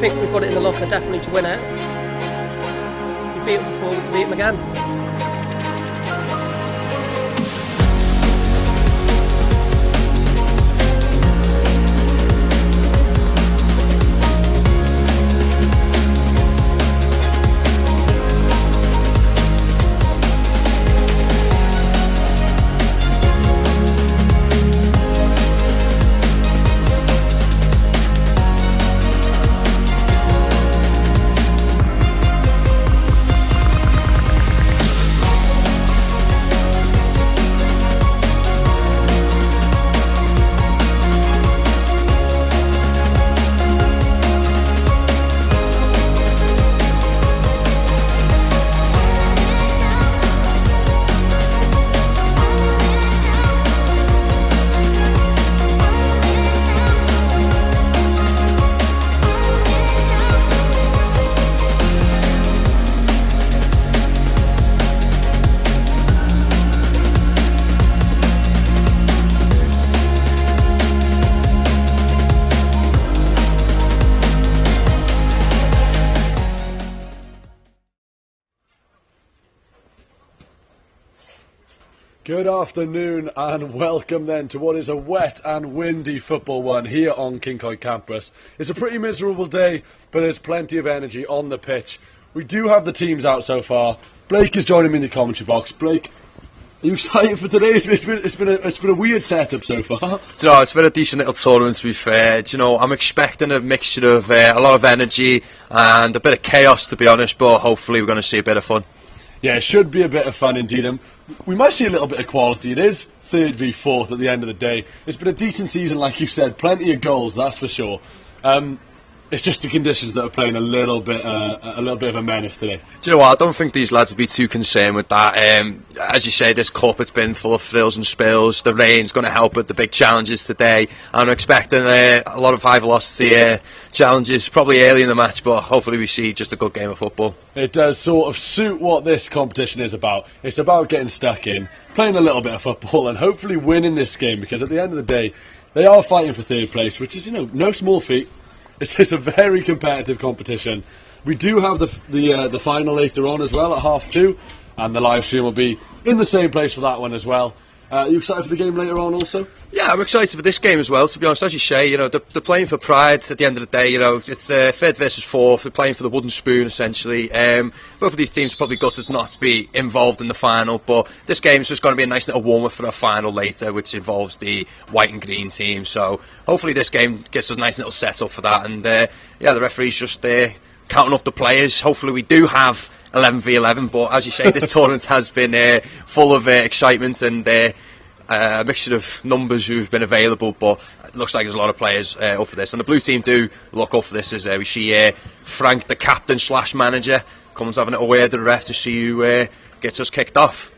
think we've got it in the locker definitely to win it. We've beat them before, we can beat them again. Good afternoon and welcome then to what is a wet and windy football one here on Cyncoed campus. It's a pretty miserable day, but there's plenty of energy on the pitch. We do have the teams out so far. Blake is joining me in the commentary box. Blake, are you excited for today? It's been a weird setup so far. Do you know, it's been a decent little tournament to be fair. Do you know, I'm expecting a mixture of a lot of energy and a bit of chaos to be honest, but hopefully we're going to see a bit of fun. Yeah, it should be a bit of fun indeed. And we might see a little bit of quality. It is 3rd v 4th at the end of the day. It's been a decent season, like you said. Plenty of goals, that's for sure. It's just the conditions that are playing a little bit of a menace today. Do you know what? I don't think these lads will be too concerned with that. As you say, this cup, it's been full of thrills and spills. The rain's going to help with the big challenges today. I'm expecting a lot of high velocity challenges, probably early in the match, but hopefully we see just a good game of football. It does sort of suit what this competition is about. It's about getting stuck in, playing a little bit of football, and hopefully winning this game, because at the end of the day, they are fighting for 3rd place, which is, you know, no small feat. It's a very competitive competition. We do have the final later on as well at 2:30, and the live stream will be in the same place for that one as well. Are you excited for the game later on also? Yeah, I'm excited for this game as well, to be honest. As you say, you know, they're playing for pride at the end of the day. You know, it's 3rd versus 4th. They're playing for the wooden spoon, essentially. Both of these teams probably gutted not to be involved in the final, but this game is just going to be a nice little warm-up for a final later, which involves the white and green team. So hopefully this game gets a nice little set-up for that. And, yeah, the referee's just counting up the players. Hopefully we do have 11 v 11, but as you say, this tournament has been full of excitement and a mixture of numbers who've been available, but it looks like there's a lot of players up for this, and the blue team do look up for this as we see Frank, the captain / manager, comes having it away at the ref to see who gets us kicked off.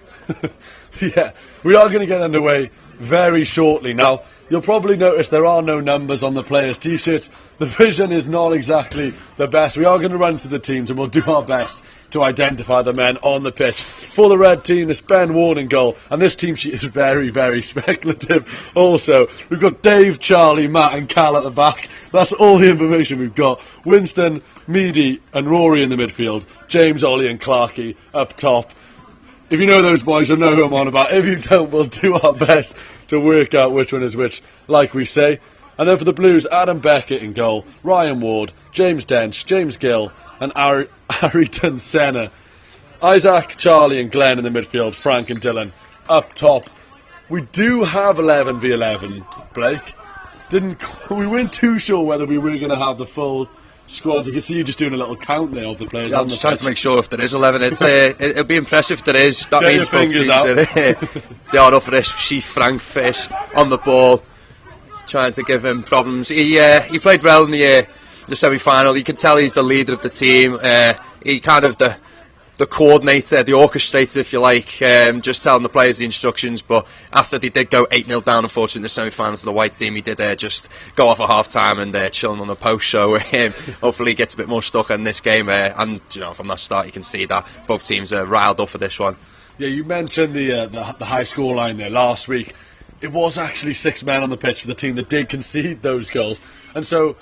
Yeah, we are going to get underway very shortly. Now, you'll probably notice there are no numbers on the players' t-shirts. The vision is not exactly the best. We are going to run through the teams and we'll do our best to identify the men on the pitch. For the red team, it's Ben Warren in goal, and this team sheet is very, very speculative. Also, we've got Dave, Charlie, Matt and Cal at the back. That's all the information we've got. Winston, Meady and Rory in the midfield. James, Ollie and Clarkey up top. If you know those boys, you'll know who I'm on about. If you don't, we'll do our best to work out which one is which, like we say. And then for the Blues, Adam Beckett in goal, Ryan Ward, James Dench, James Gill and Ayrton Senna. Isaac, Charlie and Glenn in the midfield, Frank and Dylan up top. We do have 11 v 11, Blake. We weren't too sure whether we were going to have the full squad. You can see you just doing a little count there of the players. Yeah, I'm just trying to make sure if there is 11. It'll be impressive if there is. That means both teams they are up for this. See Frank first on the ball, trying to give him problems. He played well in the semi-final. You can tell he's the leader of the team. He kind of the coordinator, the orchestrator, if you like, just telling the players the instructions. But after they did go 8-0 down, unfortunately, in the semi-finals of the white team, he did just go off at half-time and chilling on the post. So hopefully he gets a bit more stuck in this game. And you know, from that start, you can see that both teams are riled up for this one. Yeah, you mentioned the high score line there last week. It was actually 6 men on the pitch for the team that did concede those goals. And so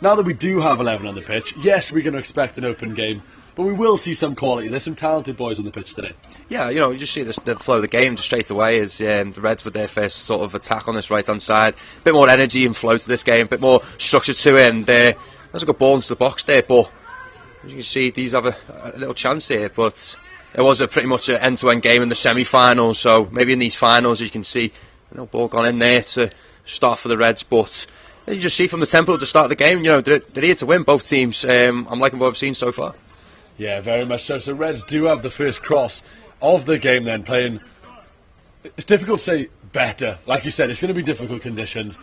now that we do have 11 on the pitch, yes, we're going to expect an open game, but we will see some quality. There's some talented boys on the pitch today. Yeah, you know, you just see the flow of the game just straight away as the Reds with their first sort of attack on this right-hand side. A bit more energy and flow to this game, a bit more structure to it, and there's a good ball into the box there, but as you can see, these have a little chance here, but it was pretty much an end-to-end game in the semi-finals, so maybe in these finals you can see a little ball gone in there to start for the Reds, but you just see from the tempo at the start of the game, you know, they're here to win, both teams. I'm liking what I've seen so far. Yeah, very much so. So Reds do have the first cross of the game then, playing, it's difficult to say better. Like you said, it's going to be difficult conditions.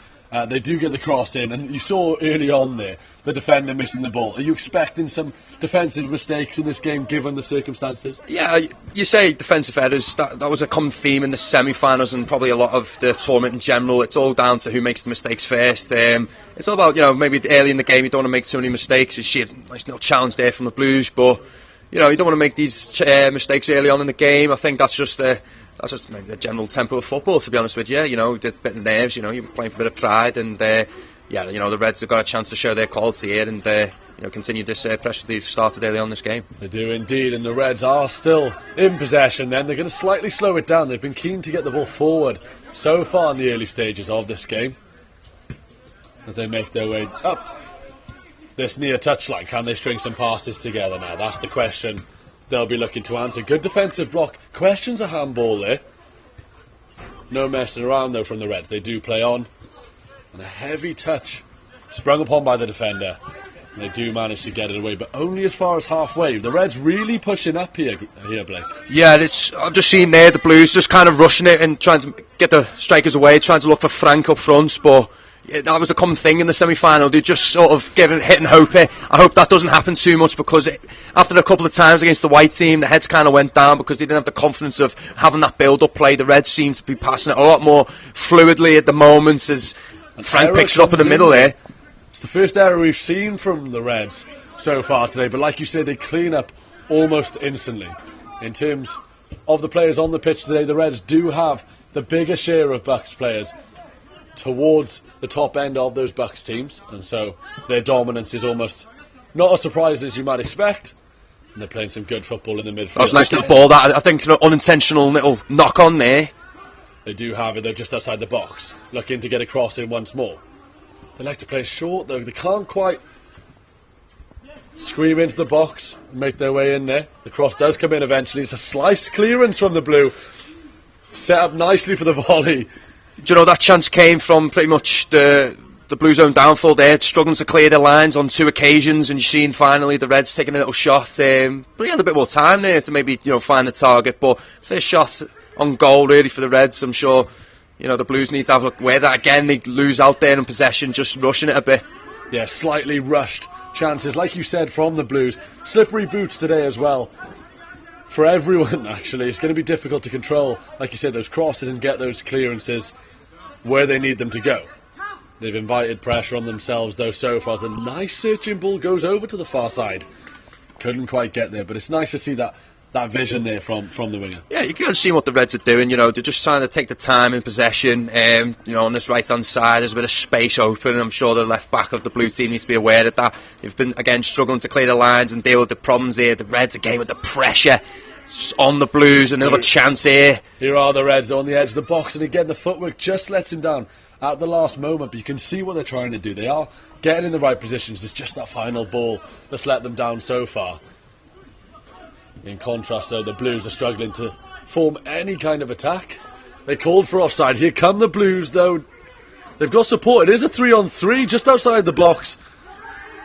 They do get the cross in, and you saw early on there the defender missing the ball. Are you expecting some defensive mistakes in this game given the circumstances? Yeah, you say defensive errors. That was a common theme in the semi-finals and probably a lot of the tournament in general. It's all down to who makes the mistakes first. It's all about, you know, maybe early in the game you don't want to make too many mistakes. You see a nice little challenge there from the Blues, but you know, you don't want to make these mistakes early on in the game. I think that's just maybe the general tempo of football, to be honest with you. You know, a bit of nerves, you know, you're playing for a bit of pride, and yeah, you know, the Reds have got a chance to show their quality here and you know, continue this pressure they've started early on this game. They do indeed, and the Reds are still in possession then. They're going to slightly slow it down. They've been keen to get the ball forward so far in the early stages of this game as they make their way up this near touchline. Can they string some passes together now? That's the question they'll be looking to answer. Good defensive block. Questions a handball there. No messing around though from the Reds. They do play on. And a heavy touch sprung upon by the defender. And they do manage to get it away, but only as far as halfway. The Reds really pushing up here, Blake. Yeah, I've just seen there the Blues just kind of rushing it and trying to get the strikers away, trying to look for Frank up front, but that was a common thing in the semi-final. They just sort of hit and hope it. I hope that doesn't happen too much, because after a couple of times against the white team, the heads kind of went down because they didn't have the confidence of having that build-up play. The Reds seem to be passing it a lot more fluidly at the moment as Frank picks it up in the middle there. It's the first error we've seen from the Reds so far today, but like you said, they clean up almost instantly. In terms of the players on the pitch today, the Reds do have the bigger share of Bucks players towards the top end of those Bucks teams, and so their dominance is almost not as surprising as you might expect. And they're playing some good football in the midfield. That was a nice little ball, that, I think, unintentional little knock on there. They do have it, they're just outside the box, looking to get a cross in once more. They like to play short though, they can't quite scream into the box and make their way in there. The cross does come in eventually. It's a slice clearance from the Blue, set up nicely for the volley. Do you know, that chance came from pretty much the Blues' own downfall there, struggling to clear their lines on 2 occasions, and you've seen finally the Reds taking a little shot. But he had a bit more time there to maybe, you know, find the target. But first shot on goal really for the Reds. I'm sure, you know, the Blues need to have a look where that again. They lose out there in possession, just rushing it a bit. Yeah, slightly rushed chances, like you said, from the Blues. Slippery boots today as well. For everyone, actually, it's going to be difficult to control, like you said, those crosses and get those clearances where they need them to go. They've invited pressure on themselves, though, so far. As a nice searching ball goes over to the far side. Couldn't quite get there, but it's nice to see that vision there from the winger. Yeah, you can see what the Reds are doing. You know, they're just trying to take the time in possession. You know, on this right-hand side, there's a bit of space open. I'm sure the left back of the Blue team needs to be aware of that. They've been, again, struggling to clear the lines and deal with the problems here. The Reds, again, with the pressure on the Blues. Another chance here. Here are the Reds on the edge of the box, and again, the footwork just lets him down at the last moment, but you can see what they're trying to do. They are getting in the right positions. It's just that final ball that's let them down so far. In contrast, though, the Blues are struggling to form any kind of attack. They called for offside. Here come the Blues, though. They've got support. It is a 3-on-3 just outside the box.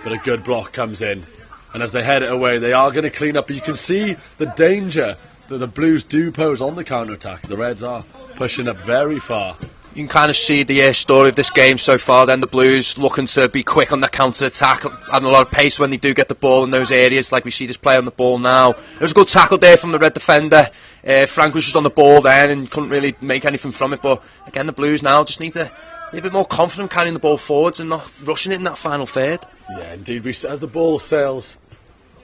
But a good block comes in. And as they head it away, they are going to clean up. But you can see the danger that the Blues do pose on the counter-attack. The Reds are pushing up very far. You can kind of see the story of this game so far. Then the Blues looking to be quick on the counter-attack, having a lot of pace when they do get the ball in those areas, like we see this play on the ball now. There was a good tackle there from the Red defender. Frank was just on the ball then and couldn't really make anything from it. But again, the Blues now just need to be a bit more confident carrying the ball forwards and not rushing it in that final third. Yeah, indeed. As the ball sails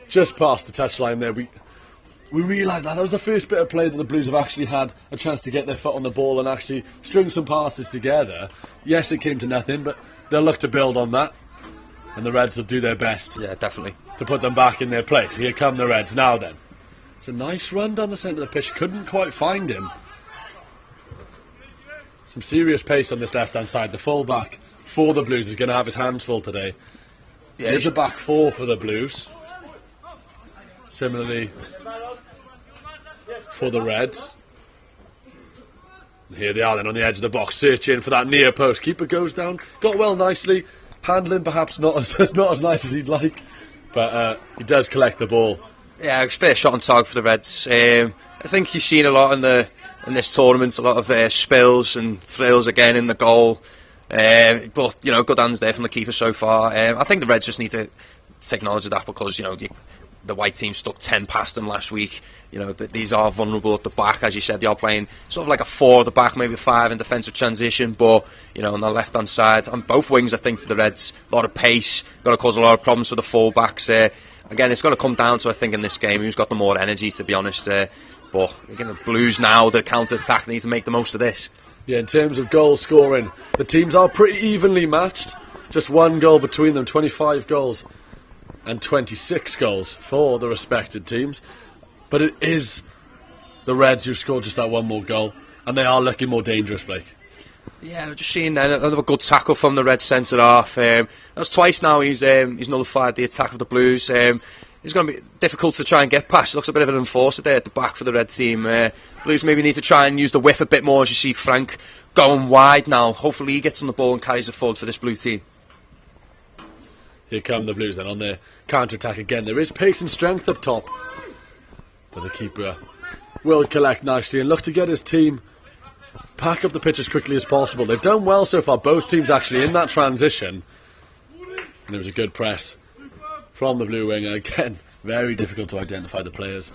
just past the touchline there, we realised that was the first bit of play that the Blues have actually had a chance to get their foot on the ball and actually string some passes together. Yes, it came to nothing, but they'll look to build on that. and the Reds will do their best. Yeah, definitely. To put them back in their place. Here come the Reds now then. It's a nice run down the centre of the pitch. Couldn't quite find him. Some serious pace on this left-hand side. The full-back for the Blues is going to have his hands full today. Yeah, There's a back four for the Blues. Similarly for the Reds. And here they are then on the edge of the box, searching for that near post. Keeper goes down, got well nicely. Handling perhaps not as nice as he'd like, but he does collect the ball. Yeah, it's fair shot on target for the Reds. I think you've seen a lot in this tournament, a lot of spills and thrills again in the goal. But good hands there from the keeper so far. I think the Reds just need to take knowledge of that because the white team stuck 10 past them last week. These are vulnerable at the back, as you said. They are playing sort of like a 4 at the back, maybe a 5 in defensive transition. But on the left hand side, on both wings, I think for the Reds, a lot of pace, going to cause a lot of problems for the full-backs. Again, it's going to come down to, I think, in this game, who's got the more energy, to be honest. But again, the Blues now, the counter-attack needs to make the most of this. Yeah, in terms of goal scoring, the teams are pretty evenly matched. Just one goal between them, 25 goals and 26 goals for the respected teams. But it is the Reds who scored just that one more goal, and they are looking more dangerous, Blake. Yeah, just seeing then another good tackle from the Red centre half. That's twice now he's nullified the attack of the Blues. It's going to be difficult to try and get past. It looks a bit of an enforcer there at the back for the Red team. Blues maybe need to try and use the whiff a bit more, as you see Frank going wide now. Hopefully he gets on the ball and carries it forward for this Blue team. Here come the Blues then on their counter-attack again. There is pace and strength up top, but the keeper will collect nicely and look to get his team pack up the pitch as quickly as possible. They've done well so far, both teams actually, in that transition. And there was a good press from the blue winger. Again, very difficult to identify the players.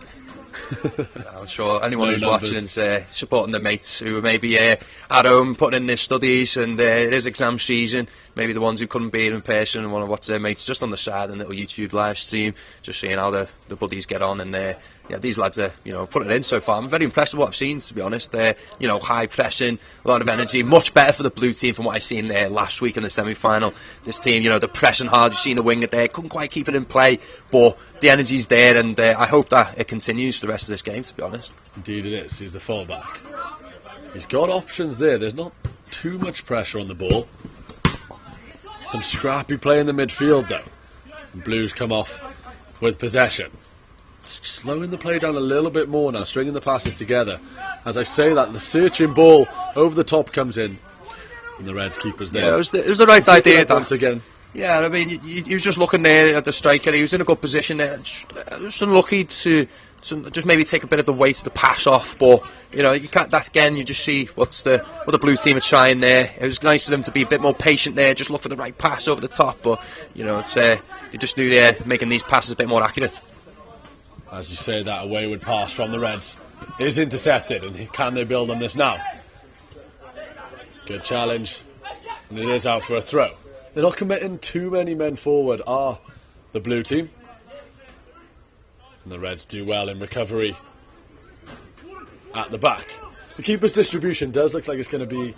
I'm sure anyone who's watching is supporting their mates who are maybe at home putting in their studies, and it is exam season. Maybe the ones who couldn't be in person and want to watch their mates just on the side and a little YouTube live stream, just seeing how the buddies get on. And these lads are putting it in so far. I'm very impressed with what I've seen, to be honest. They're high pressing, a lot of energy, much better for the Blue team from what I seen there last week in the semi-final. This team, they're pressing hard. You've seen the winger there, couldn't quite keep it in play, but the energy's there, and I hope that it continues for the rest of this game, to be honest. Indeed it is. He's the full-back. He's got options there. There's not too much pressure on the ball. Some scrappy play in the midfield though. And Blues come off with possession. Slowing the play down a little bit more now, stringing the passes together. As I say that, the searching ball over the top comes in, and the Reds keeper's there. Yeah, it was the right idea. Once again. Yeah, I mean, he was just looking there at the striker. He was in a good position there. Just unlucky to just maybe take a bit of the weight of the pass off. But you can't. That's again, you just see what the Blue team are trying there. It was nice of them to be a bit more patient there, just look for the right pass over the top. But they just knew they're making these passes a bit more accurate. As you say, that a wayward pass from the Reds is intercepted, and can they build on this now? Good challenge, and it is out for a throw. They're not committing too many men forward, are the Blue team. And the Reds do well in recovery at the back. The keeper's distribution does look like it's going to be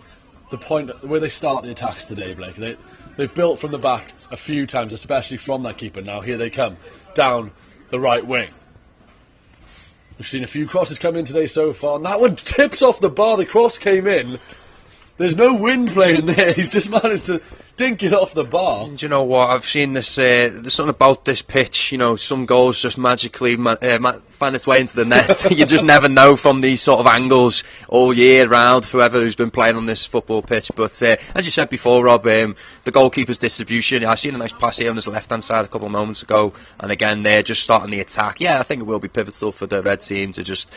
the point where they start the attacks today, Blake. They've built from the back a few times, especially from that keeper. Now here they come, down the right wing. We've seen a few crosses come in today so far, and that one tips off the bar. The cross came in. There's no wind playing there. He's just managed to dink it off the bar. And do you know what? I've seen this. There's something about this pitch. Some goals just magically find its way into the net. You just never know from these sort of angles all year round. Whoever who's been playing on this football pitch. But as you said before, Rob, the goalkeeper's distribution. I've seen a nice pass here on his left-hand side a couple of moments ago, and again they're just starting the attack. Yeah, I think it will be pivotal for the Red team to just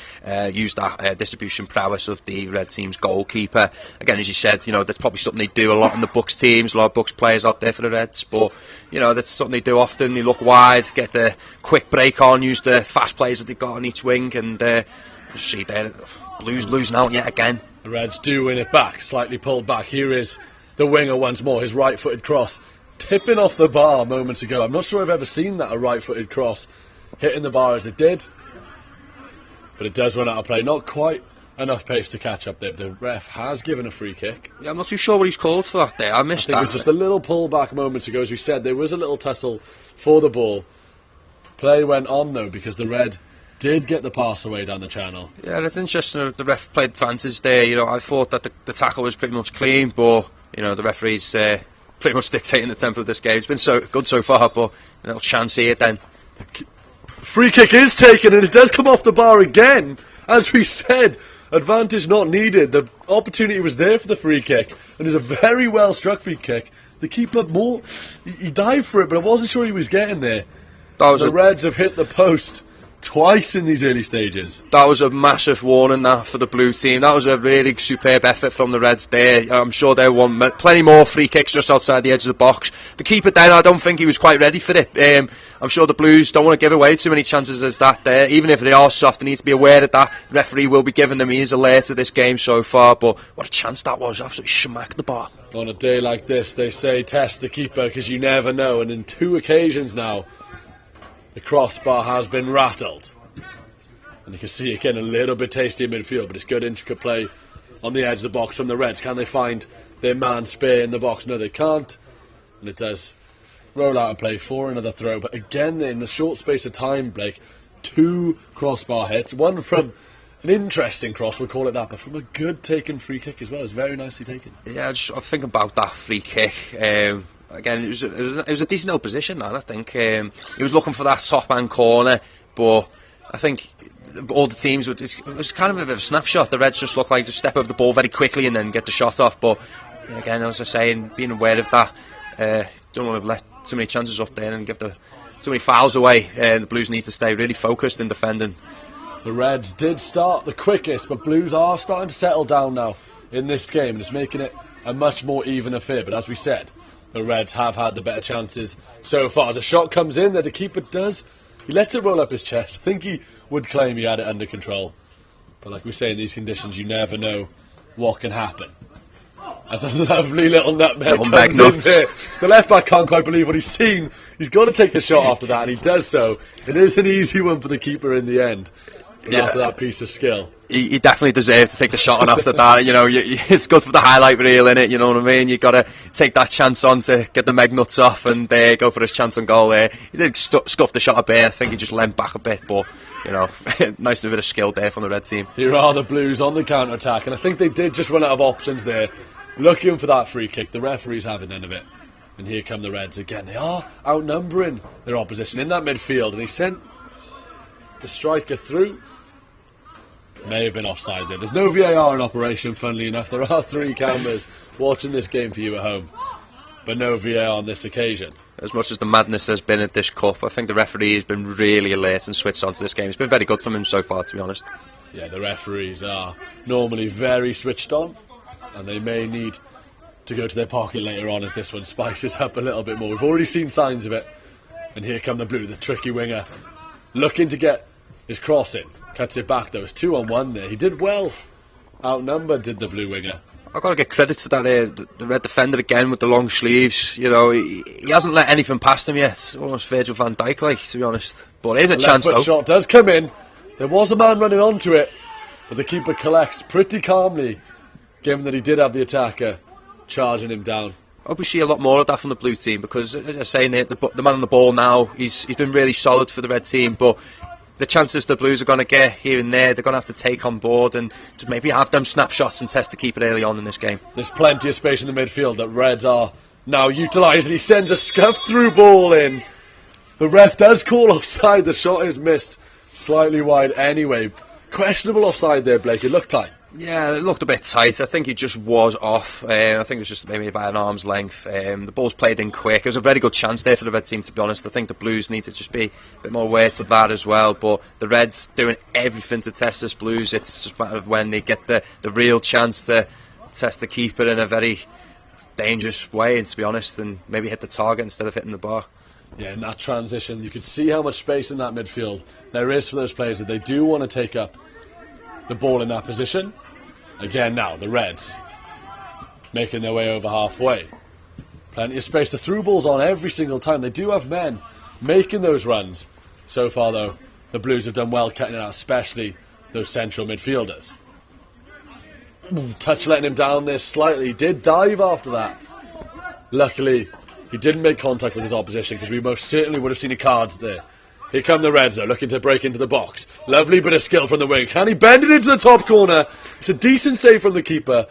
use that distribution prowess of the Red team's goalkeeper. Again, as you said, that's probably something they do a lot in the Bucks teams. A lot of Bucks players out there for the Reds, but that's something they do often. They look wide, get the quick break on, use the fast players that they've got on each wing, and just see there, Blues losing out yet again. The Reds do win it back, slightly pulled back. Here is the winger once more, his right-footed cross tipping off the bar moments ago. I'm not sure I've ever seen that, a right-footed cross hitting the bar as it did, but it does run out of play. Not quite enough pace to catch up there. The ref has given a free kick. Yeah, I'm not too sure what he's called for that there. I missed I think that. it was just a little pullback moments ago. As we said, there was a little tussle for the ball. Play went on, though, because the red did get the pass away down the channel. Yeah, it's interesting. The ref played advantage there. You know, I thought that the tackle was pretty much clean, but you know, the referee's pretty much dictating the tempo of this game. It's been so good so far, but a little chance here then. Free kick is taken, and it does come off the bar again. As we said, advantage not needed. The opportunity was there for the free kick, and it's a very well struck free kick. The keeper he dived for it, but I wasn't sure he was getting there. The Reds have hit the post twice in these early stages. That was a massive warning that for the blue team. That was a really superb effort from the Reds there. I'm sure they want plenty more free kicks just outside the edge of the box. The keeper then, I don't think he was quite ready for it. I'm sure the Blues don't want to give away too many chances as that there. Even if they are soft, they need to be aware that the referee will be giving them. He is alert to this game so far, but what a chance that was. Absolutely smacked the bar. On a day like this, they say test the keeper because you never know, and in 2 occasions now, the crossbar has been rattled. And you can see again a little bit tasty in midfield, but it's good intricate play on the edge of the box from the Reds. Can they find their man spare in the box? No, they can't. And it does roll out of play for another throw. But again, in the short space of time, Blake, 2 crossbar hits. One from an interesting cross, we'll call it that, but from a good taken free kick as well. It was very nicely taken. Yeah, I think about that free kick. Again, it was a decent little position, man. I think he was looking for that top-hand corner, but I think all the teams it was kind of a bit of a snapshot. The Reds just looked like to step over the ball very quickly and then get the shot off. But again, as I say, being aware of that, don't want to let too many chances up there and give too many fouls away. The Blues need to stay really focused in defending. The Reds did start the quickest, but Blues are starting to settle down now in this game, and it's making it a much more even affair. But as we said, the Reds have had the better chances so far. As a shot comes in there, the keeper does. He lets it roll up his chest. I think he would claim he had it under control. But like we say, in these conditions, you never know what can happen. As a lovely little nutmeg comes in there. The left back can't quite believe what he's seen. He's got to take the shot after that, and he does so. It is an easy one for the keeper in the end. Yeah. After that piece of skill. He definitely deserved to take the shot on after that. You know, it's good for the highlight reel, innit? You know what I mean? You've got to take that chance on to get the meg nuts off and go for his chance on goal there. He did scuff the shot a bit. I think he just leant back a bit, but, you know, nice bit of skill there from the Red team. Here are the Blues on the counter-attack, and I think they did just run out of options there. Looking for that free kick. The referee's having none of it. And here come the Reds again. They are outnumbering their opposition in that midfield, and he sent the striker through. May have been offside there. There's no VAR in operation, funnily enough. There are 3 cameras watching this game for you at home, but no VAR on this occasion. As much as the madness has been at this cup, I think the referee has been really alert and switched on to this game. It's been very good from him so far, to be honest. Yeah, the referees are normally very switched on, and they may need to go to their pocket later on as this one spices up a little bit more. We've already seen signs of it, and here come the Blue, the tricky winger, looking to get his cross in. Cuts it back though. It's 2-on-1 there. He did well. Outnumbered, did the Blue winger. I've got to give credit to that the Red defender again with the long sleeves. You know, he hasn't let anything past him yet. Almost Virgil van Dijk like, to be honest. But here's a chance though. The shot does come in. There was a man running onto it, but the keeper collects pretty calmly, given that he did have the attacker charging him down. I hope we see a lot more of that from the Blue team, because as I'm saying, the man on the ball now, he's been really solid for the Red team, but the chances the Blues are going to get here and there, they're going to have to take on board and just maybe have them snapshots and test to keep it early on in this game. There's plenty of space in the midfield that Reds are now utilising. He sends a scuffed through ball in. The ref does call offside. The shot is missed slightly wide anyway. Questionable offside there, Blake. It looked tight. Yeah, it looked a bit tight. I think he just was off. I think it was just maybe about an arm's length. The ball's played in quick. It was a very good chance there for the Red team, to be honest. I think the Blues need to just be a bit more aware to that as well. But the Reds doing everything to test this Blues. It's just a matter of when they get the real chance to test the keeper in a very dangerous way, and to be honest, and maybe hit the target instead of hitting the bar. Yeah, in that transition, you could see how much space in that midfield there is for those players that they do want to take up the ball in that position. Again now, the Reds making their way over halfway. Plenty of space. The through ball's on every single time. They do have men making those runs. So far though, the Blues have done well cutting it out, especially those central midfielders. Touch letting him down there slightly. He did dive after that. Luckily, he didn't make contact with his opposition because we most certainly would have seen a cards there. Here come the Reds though, looking to break into the box. Lovely bit of skill from the wing. Can he bend it into the top corner? It's a decent save from the keeper.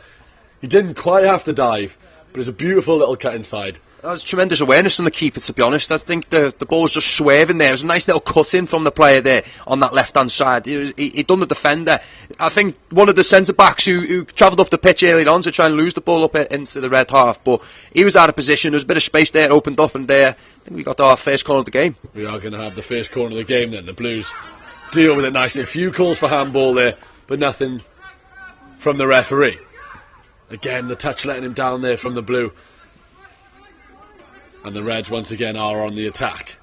He didn't quite have to dive, but it's a beautiful little cut inside. That was tremendous awareness from the keeper, to be honest. I think the ball was just swerving there. It was a nice little cut in from the player there on that left-hand side. He done the defender. I think one of the centre-backs who travelled up the pitch earlier on to try and lose the ball up into the red half, but he was out of position. There was a bit of space there, opened up, and I think we got our first corner of the game. We are going to have the first corner of the game then. The Blues deal with it nicely. A few calls for handball there, but nothing from the referee. Again, the touch letting him down there from the Blue. And the Reds once again are on the attack.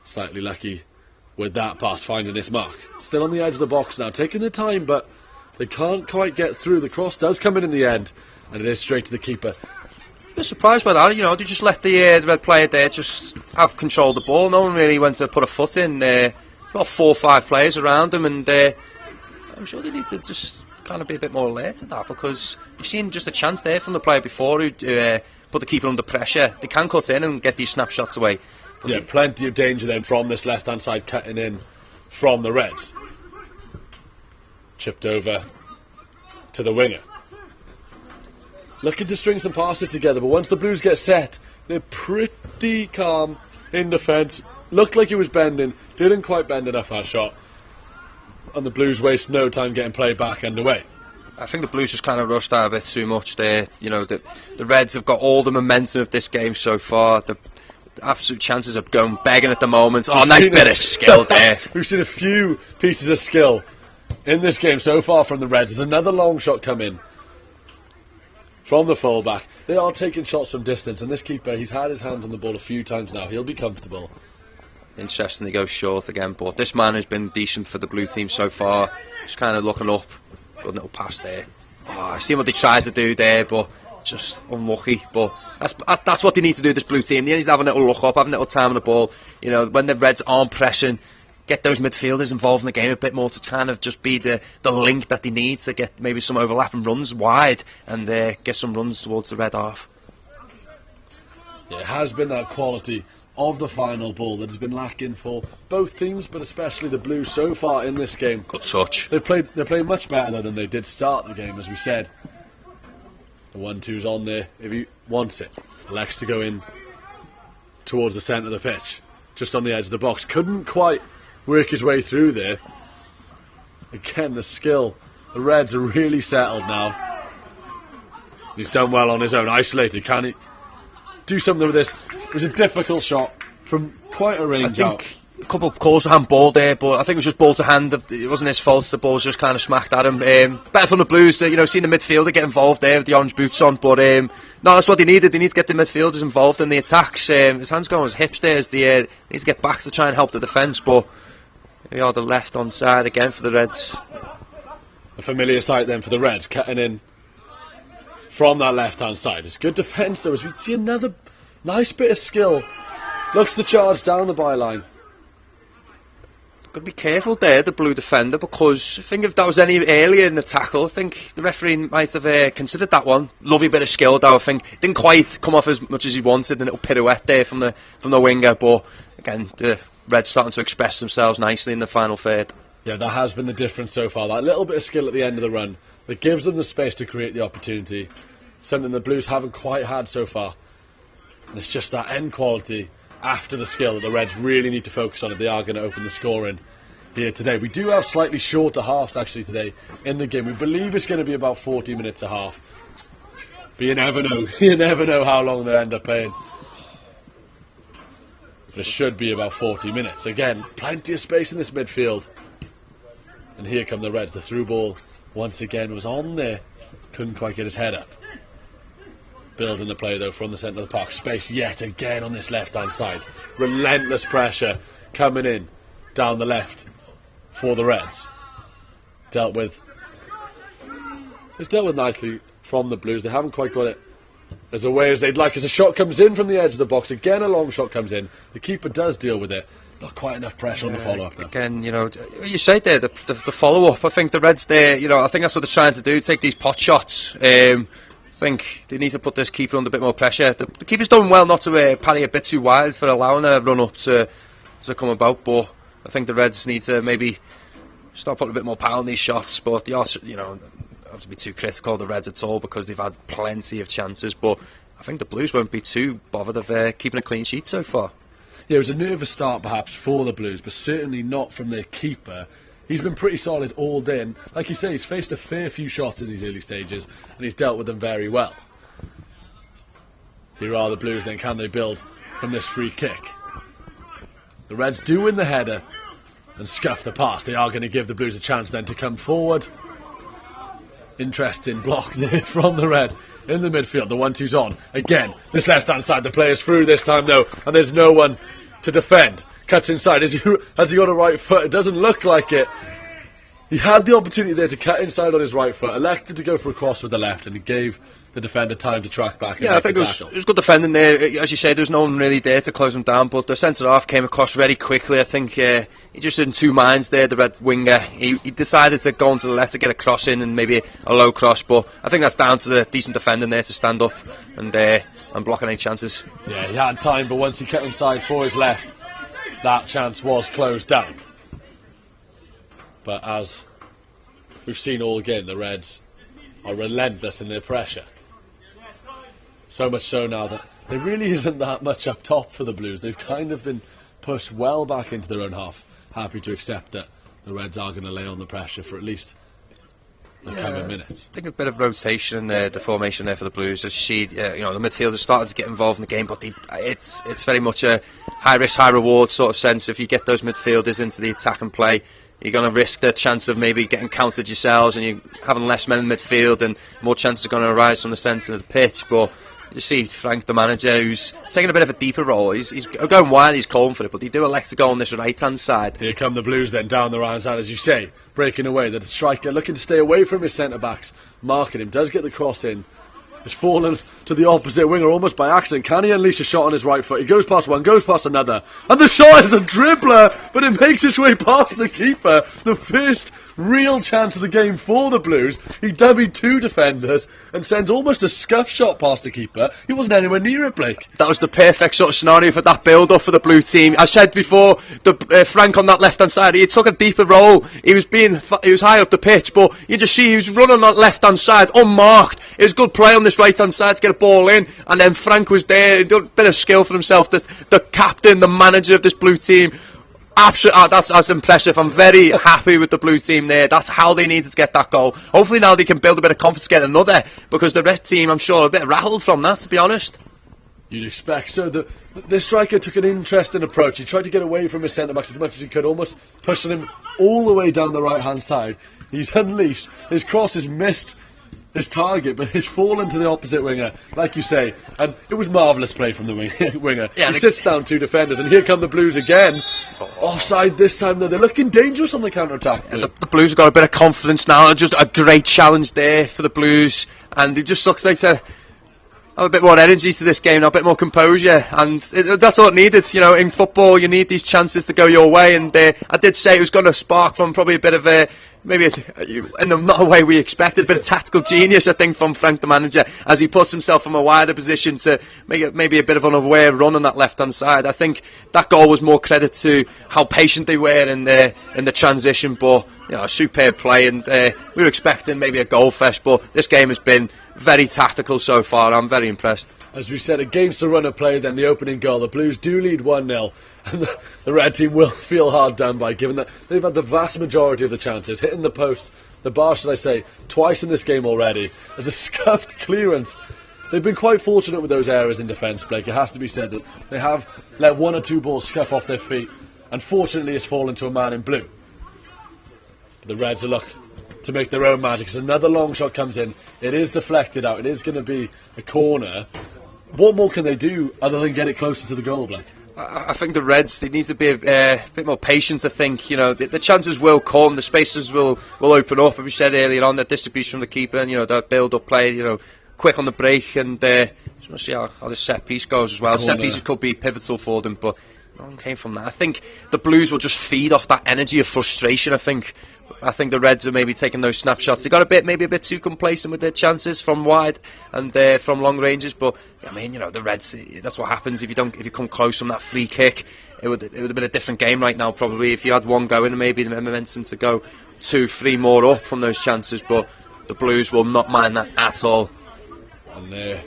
Slightly lucky with that pass finding its mark. Still on the edge of the box now, taking their time, but they can't quite get through. The cross does come in the end, and it is straight to the keeper. A bit surprised by that, they just let the red player there just have control of the ball. No one really went to put a foot in. About 4 or 5 players around them, and I'm sure they need to just kind of be a bit more alert to that, because you've seen just a chance there from the player before who put the keeper under pressure. They can cut in and get these snapshots away. Yeah, plenty of danger then from this left-hand side cutting in from the Reds. Chipped over to the winger. Looking to string some passes together, but once the Blues get set, they're pretty calm in defence. Looked like he was bending, didn't quite bend enough that shot. And the Blues waste no time getting play back underway. I think the Blues just kind of rushed out a bit too much there. The Reds have got all the momentum of this game so far. The absolute chances of going begging at the moment. Oh, nice bit of skill there. We've seen a few pieces of skill in this game so far from the Reds. There's another long shot come in from the fullback. They are taking shots from distance, and this keeper, he's had his hands on the ball a few times now. He'll be comfortable. Interesting, they go short again, but this man has been decent for the Blue team so far. Just kind of looking up. Good little pass there. I see what they tried to do there, but just unlucky. But that's what they need to do, this Blue team. They need to have a little look up, have a little time on the ball. When the Reds aren't pressing, get those midfielders involved in the game a bit more to kind of just be the link that they need to get maybe some overlapping runs wide and get some runs towards the red half. Yeah, it has been that quality of the final ball that has been lacking for both teams, but especially the Blues so far in this game. Good touch. They're playing much better than they did start the game, as we said. The 1-2's on there if he wants it. Elects to go in towards the centre of the pitch, just on the edge of the box. Couldn't quite work his way through there. Again, the skill. The Reds are really settled now. He's done well on his own, isolated. Can he do something with this? It was a difficult shot from quite a range out. I think a couple of calls for handball there, but I think it was just ball to hand. It wasn't his fault. The ball was just kind of smacked at him. Better from the Blues to seeing the midfielder get involved there with the orange boots on. But no, that's what they needed. They need to get the midfielders involved in the attacks. His hands go on his hips there as they need to get back to try and help the defence. But we are the left on side again for the Reds. A familiar sight then for the Reds, cutting in from that left-hand side. It's good defence though, as we see another nice bit of skill. Looks to charge down the byline. Got to be careful there, the Blue defender, because I think if that was any earlier in the tackle, I think the referee might have considered that one. Lovely bit of skill though. I think didn't quite come off as much as he wanted. A little pirouette there from the winger, but again the Reds starting to express themselves nicely in the final third. Yeah, that has been the difference so far. That little bit of skill at the end of the run that gives them the space to create the opportunity. Something the Blues haven't quite had so far. And it's just that end quality after the skill that the Reds really need to focus on if they are going to open the scoring here today. We do have slightly shorter halves actually today in the game. We believe it's going to be about 40 minutes a half. But you never know. You never know how long they end up playing. There should be about 40 minutes. Again, plenty of space in this midfield. And here come the Reds. The through ball once again was on there. Couldn't quite get his head up. Building the play though from the centre of the park. Space yet again on this left hand side. Relentless pressure coming in down the left for the Reds. Dealt with. It's dealt with nicely from the Blues. They haven't quite got it as away as they'd like. As a shot comes in from the edge of the box, again a long shot comes in. The keeper does deal with it. Not quite enough pressure on the follow-up though. Again, you say there, the follow-up, I think the Reds there, I think that's what they're trying to do, take these pot shots. I think they need to put this keeper under a bit more pressure. The keeper's done well not to parry a bit too wide for allowing a run-up to come about, but I think the Reds need to maybe start putting a bit more power on these shots, but they also, not to be too critical of the Reds at all because they've had plenty of chances, but I think the Blues won't be too bothered of keeping a clean sheet so far. Yeah, it was a nervous start perhaps for the Blues, but certainly not from their keeper. He's been pretty solid all day, and like you say, he's faced a fair few shots in these early stages, and he's dealt with them very well. Here are the Blues then, can they build from this free kick? The Reds do win the header and scuff the pass. They are going to give the Blues a chance then to come forward. Interesting block there from the Red in the midfield. The 1-2's on. Again, this left-hand side. The player's through this time, though, and there's no one to defend. Cuts inside. Has he got a right foot? It doesn't look like it. He had the opportunity there to cut inside on his right foot, elected to go for a cross with the left, and he gave the defender time to track back. Yeah, I think it was good defending there. As you say, there was no one really there to close him down, but the centre-half came across very quickly. I think he just in two minds there, the Red winger. He decided to go onto the left to get a cross in and maybe a low cross, but I think that's down to the decent defending there to stand up and blocking any chances. Yeah, he had time, but once he cut inside for his left, that chance was closed down. But as we've seen all again, the Reds are relentless in their pressure. So much so now that there really isn't that much up top for the Blues. They've kind of been pushed well back into their own half. Happy to accept that the Reds are going to lay on the pressure for at least the coming minutes. I think a bit of rotation in the formation there for the Blues. As you see, the midfielders started to get involved in the game, but it's very much a high risk, high reward sort of sense. If you get those midfielders into the attack and play, you're going to risk the chance of maybe getting countered yourselves, and you're having less men in midfield, and more chances are going to arise from the centre of the pitch. But you see Frank, the manager, who's taking a bit of a deeper role. He's going wide, he's calling for it, but they do elect to go on this right-hand side. Here come the Blues then, down the right-hand side, as you say, breaking away. The striker looking to stay away from his centre-backs, marking him, does get the cross in. Has fallen to the opposite winger almost by accident. Can he unleash a shot on his right foot? He goes past one, goes past another, and the shot is a dribbler, but it makes its way past the keeper. The first real chance of the game for the Blues. He dummied two defenders and sends almost a scuff shot past the keeper. He wasn't anywhere near it, Blake. That was the perfect sort of scenario for that build-up for the Blue team. I said before, Frank on that left-hand side, he took a deeper role. He was high up the pitch, but you just see he was running on that left-hand side unmarked. It was good play on this right-hand side to get a ball in, and then Frank was there. He did a bit of skill for himself. The captain, the manager of this Blue team. Absolutely, that's impressive. I'm very happy with the Blue team there. That's how they needed to get that goal. Hopefully now they can build a bit of confidence to get another, because the Red team, I'm sure, are a bit rattled from that, to be honest. You'd expect so. The striker took an interesting approach. He tried to get away from his centre-backs as much as he could, almost pushing him all the way down the right-hand side. He's unleashed. His cross has missed his target, but he's fallen to the opposite winger, like you say, and it was marvellous play from the winger. Yeah, he sits down two defenders, and here come the Blues again. Offside this time, though. They're looking dangerous on the counter-attack. Yeah, the Blues have got a bit of confidence now. Just a great challenge there for the Blues, and it just looks like to have a bit more energy to this game now, a bit more composure, and that's all it needed. In football, you need these chances to go your way, and I did say it was going to spark from probably a bit of not a way we expected, but a tactical genius, I think, from Frank, the manager, as he puts himself from a wider position to make it maybe a bit of an aware run on that left-hand side. I think that goal was more credit to how patient they were in the transition, but superb play, and we were expecting maybe a goal fest, but this game has been very tactical so far. I'm very impressed. As we said, against the run of play, then the opening goal, the Blues do lead 1-0, and the Red team will feel hard done by, given that they've had the vast majority of the chances, hitting the post, the bar, should I say, twice in this game already, as a scuffed clearance. They've been quite fortunate with those errors in defence, Blake. It has to be said that they have let one or two balls scuff off their feet, and fortunately it's fallen to a man in blue. But the Reds are look to make their own magic, as another long shot comes in. It is deflected out. It is going to be a corner. What more can they do other than get it closer to the goal, Blake? I think the Reds, they need to be a bit more patient. I think the chances will come, the spaces will open up. As we said earlier on, the distribution from the keeper, and that build-up play, quick on the break, and just want to see how the set piece goes as well. Set pieces could be pivotal for them, but None came from that. I think the Blues will just feed off that energy of frustration. I think the Reds are maybe taking those snapshots. They got maybe a bit too complacent with their chances from wide and from long ranges. But I mean, the Reds. That's what happens if you come close from that free kick. It would have been a different game right now probably if you had one going and maybe the momentum to go 2-3 more up from those chances. But the Blues will not mind that at all. And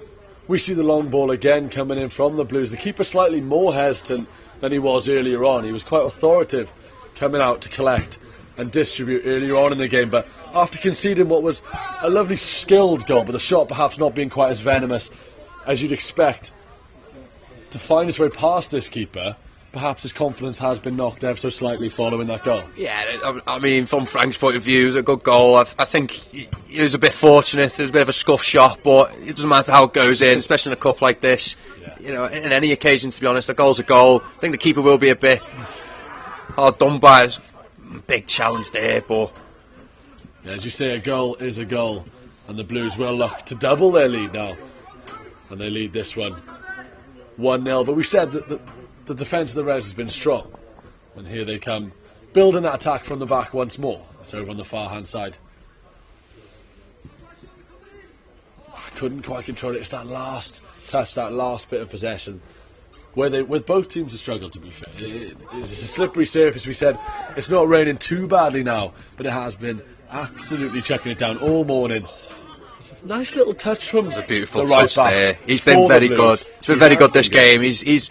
we see the long ball again coming in from the Blues. The keeper slightly more hesitant than he was earlier on. He was quite authoritative coming out to collect and distribute earlier on in the game, but after conceding what was a lovely skilled goal, but the shot perhaps not being quite as venomous as you'd expect, to find his way past this keeper, perhaps his confidence has been knocked ever so slightly following that goal. Yeah, I mean, from Frank's point of view, it was a good goal. I think he was a bit fortunate. It was a bit of a scuff shot, but it doesn't matter how it goes in, especially in a cup like this. Yeah. In any occasion, to be honest, a goal's a goal. I think the keeper will be a bit hard done by. It's a big challenge there, but yeah, as you say, a goal is a goal, and the Blues will look to double their lead now, and they lead this one 1-0. But we said that the defence of the Reds has been strong, and here they come, building that attack from the back once more. It's over on the far hand side. I couldn't quite control it. It's that last touch, that last bit of possession, where both teams have struggled, to be fair. It's a slippery surface. We said it's not raining too badly now, but it has been absolutely chucking it down all morning. It's a nice little touch from a beautiful the right touch back there. He's been very good. He's been very good this game. Good. He's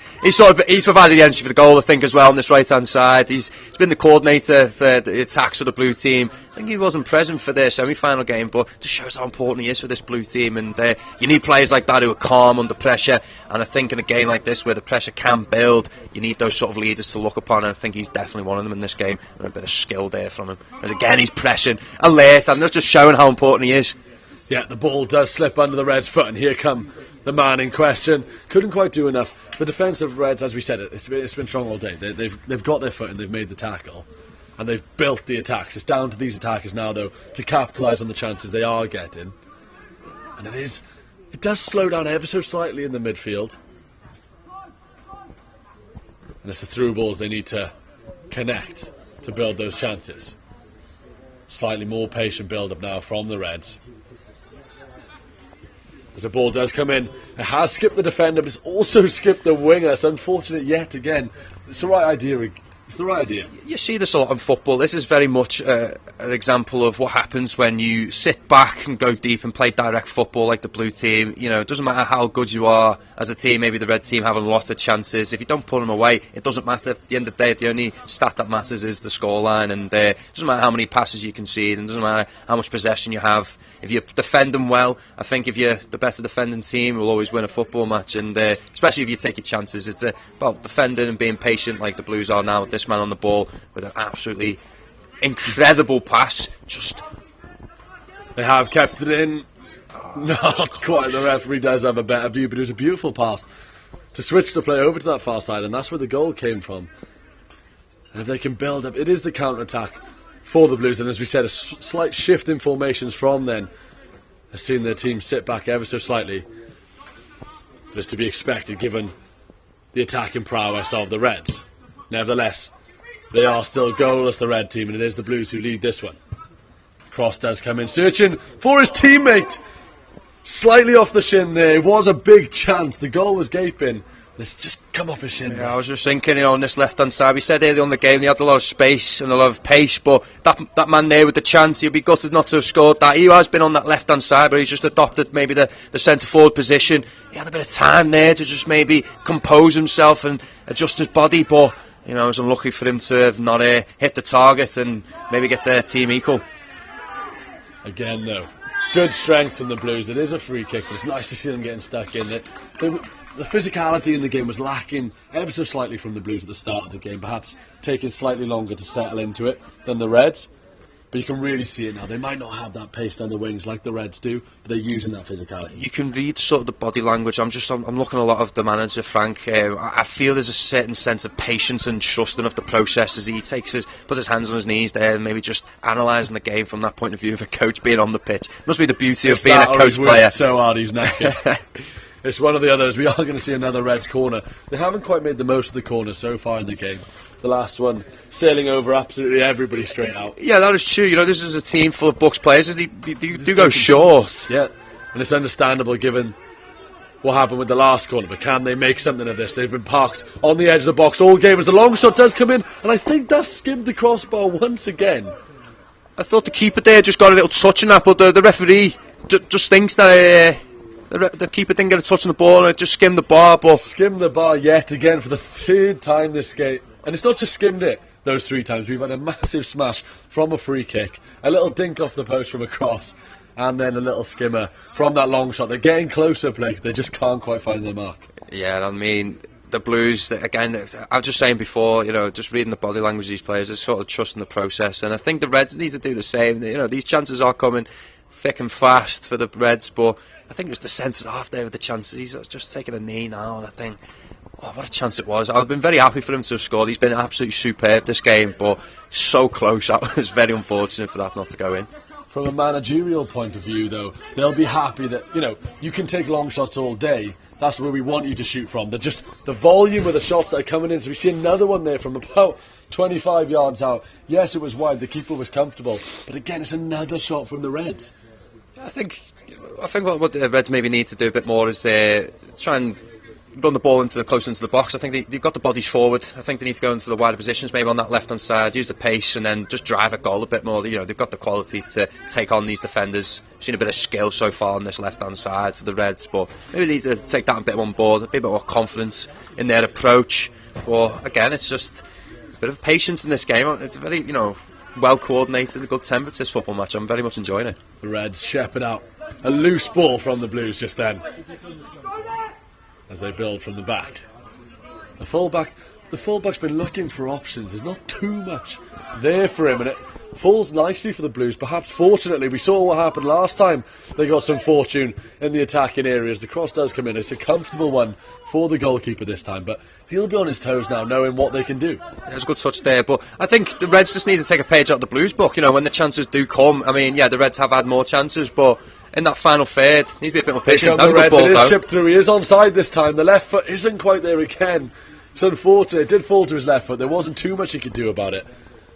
provided the energy for the goal, I think, as well on this right hand side. He's been the coordinator for the attacks of the Blue team. I think he wasn't present for their semi-final game, but it just shows how important he is for this Blue team. And you need players like that who are calm under pressure. And I think in a game like this where the pressure can build, you need those sort of leaders to look upon. And I think he's definitely one of them in this game. And a bit of skill there from him. And again, he's pressing alert, and that's just showing how important he is. Yeah, the ball does slip under the Reds' foot, and here come the man in question. Couldn't quite do enough. The defence of Reds, as we said, it's been strong all day. They've got their foot and they've made the tackle, and they've built the attacks. It's down to these attackers now, though, to capitalise on the chances they are getting. And it does slow down ever so slightly in the midfield. And it's the through balls they need to connect to build those chances. Slightly more patient build-up now from the Reds. As the ball does come in, it has skipped the defender, but it's also skipped the winger. It's unfortunate yet again. It's the right idea. It's the right idea. You see this a lot in football. This is very much an example of what happens when you sit back and go deep and play direct football like the Blue team. It doesn't matter how good you are as a team. Maybe the Red team having lots of chances. If you don't put them away, it doesn't matter. At the end of the day, the only stat that matters is the scoreline. And it doesn't matter how many passes you concede, and it doesn't matter how much possession you have. If you defend them well, I think if you're the better defending team, you'll always win a football match. And especially if you take your chances, it's about defending and being patient like the Blues are now with this man on the ball with an absolutely incredible pass. They have kept it in. Not quite. The referee does have a better view, but it was a beautiful pass to switch the play over to that far side, and that's where the goal came from. And if they can build up, it is the counter-attack for the Blues, and as we said, a slight shift in formations from then has seen their team sit back ever so slightly, but it's to be expected given the attacking prowess of the Reds. Nevertheless, they are still goalless, the Red team, and it is the Blues who lead this one. Cross does come in, searching for his teammate. Slightly off the shin there. It was a big chance. The goal was gaping. It's just come off his shin. Yeah, I was just thinking, on this left-hand side, we said earlier on the game, they had a lot of space and a lot of pace, but that man there with the chance, he'll be gutted not to have scored that. He has been on that left-hand side, but he's just adopted maybe the centre-forward position. He had a bit of time there to just maybe compose himself and adjust his body, but it was unlucky for him to have not hit the target and maybe get their team equal. Again, though, good strength from the Blues. It is a free kick, but it's nice to see them getting stuck in it. The physicality in the game was lacking ever so slightly from the Blues at the start of the game, perhaps taking slightly longer to settle into it than the Reds. But you can really see it now. They might not have that pace down the wings like the Reds do, but they're using that physicality. You can read sort of the body language. I'm looking a lot of the manager, Frank. I feel there's a certain sense of patience and trusting of the process as he puts his hands on his knees there, and maybe just analysing the game from that point of view of a coach being on the pitch. Must be the beauty of being a coach player. So hard he's naked. It's one of the others. We are going to see another Reds corner. They haven't quite made the most of the corner so far in the game. The last one sailing over absolutely everybody straight out. Yeah, that is true. You know, this is a team full of Bucks players. They do go short. Yeah, and it's understandable given what happened with the last corner, but can they make something of this? They've been parked on the edge of the box all game as the long shot does come in, and I think that's skimmed the crossbar once again. I thought the keeper there just got a little touch on that, but the referee just thinks that the keeper didn't get a touch on the ball and it just skimmed the bar. But skimmed the bar yet again for the third time this game. And it's not just skimmed it those 3 times. We've had a massive smash from a free kick, a little dink off the post from a cross, and then a little skimmer from that long shot. They're getting closer, Blake. They just can't quite find their mark. Yeah, I mean, the Blues, again, I was just saying before, you know, just reading the body language of these players, they're sort of trusting the process. And I think the Reds need to do the same. You know, these chances are coming thick and fast for the Reds, but I think it was the centre half there with the chances. He's just taking a knee now, and I think, oh, what a chance it was. I've been very happy for him to have scored. He's been absolutely superb this game, but so close. That was very unfortunate for that not to go in. From a managerial point of view, though, they'll be happy that, you know, you can take long shots all day. That's where we want you to shoot from. They're just the volume of the shots that are coming in. So we see another one there from about 25 yards out. Yes, it was wide. The keeper was comfortable. But again, it's another shot from the Reds. I think what the Reds maybe need to do a bit more is try and run the ball closer into the box. I think they've got the bodies forward. I think they need to go into the wider positions, maybe on that left-hand side, use the pace, and then just drive a goal a bit more. You know, they've got the quality to take on these defenders. We've seen a bit of skill so far on this left-hand side for the Reds, but maybe they need to take that a bit on board, a bit more confidence in their approach. But again, it's just a bit of patience in this game. It's very, you know, well coordinated, a good tempered this football match. I'm very much enjoying it. The Reds shepherd out a loose ball from the Blues just then as they build from the back. The fullback's been looking for options. There's not too much there for him, and it falls nicely for the Blues. Perhaps fortunately, we saw what happened last time. They got some fortune in the attacking areas. The cross does come in. It's a comfortable one for the goalkeeper this time, but he'll be on his toes now, knowing what they can do. There's a good touch there, but I think the Reds just need to take a page out of the Blues book. You know, when the chances do come, I mean, yeah, the Reds have had more chances, but in that final third, needs to be a bit more patient. That's a good ball, though. Chipped through. He is onside this time. The left foot isn't quite there again. It's unfortunate. It did fall to his left foot. There wasn't too much he could do about it.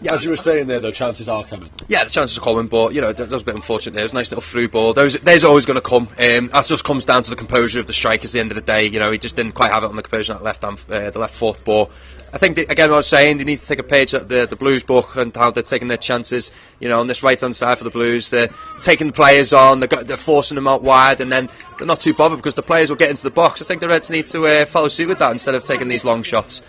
Yeah. As you were saying there, though, chances are coming. Yeah, the chances are coming, but, you know, that was a bit unfortunate there. It was a nice little through ball. There's always going to come. That just comes down to the composure of the strikers at the end of the day. You know, he just didn't quite have it on the composure on that the left foot, but I think, again, what I was saying, they need to take a page out of the Blues book and how they're taking their chances, you know, on this right-hand side for the Blues. They're taking the players on, they're forcing them out wide, and then they're not too bothered because the players will get into the box. I think the Reds need to follow suit with that instead of taking these long shots.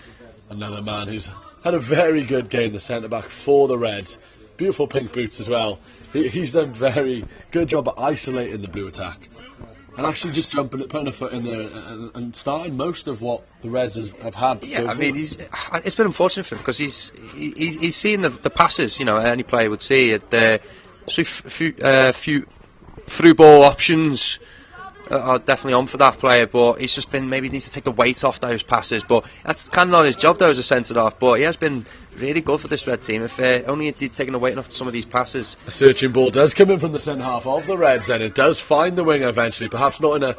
Another man who's had a very good game, the centre-back for the Reds. Beautiful pink boots as well. He's done a very good job at isolating the Blue attack. And actually just jumping, putting a foot in there and starting most of what the Reds have had. Yeah, I mean, it's been unfortunate for him because he's seen the passes, you know, any player would see it. Few through ball options are definitely on for that player, but he's just been, maybe he needs to take the weight off those passes. But that's kind of not his job though as a centre half. But he has been really good for this Red team. If only he did taking the weight off some of these passes. A searching ball does come in from the centre half of the Reds. Then it does find the winger eventually. Perhaps not in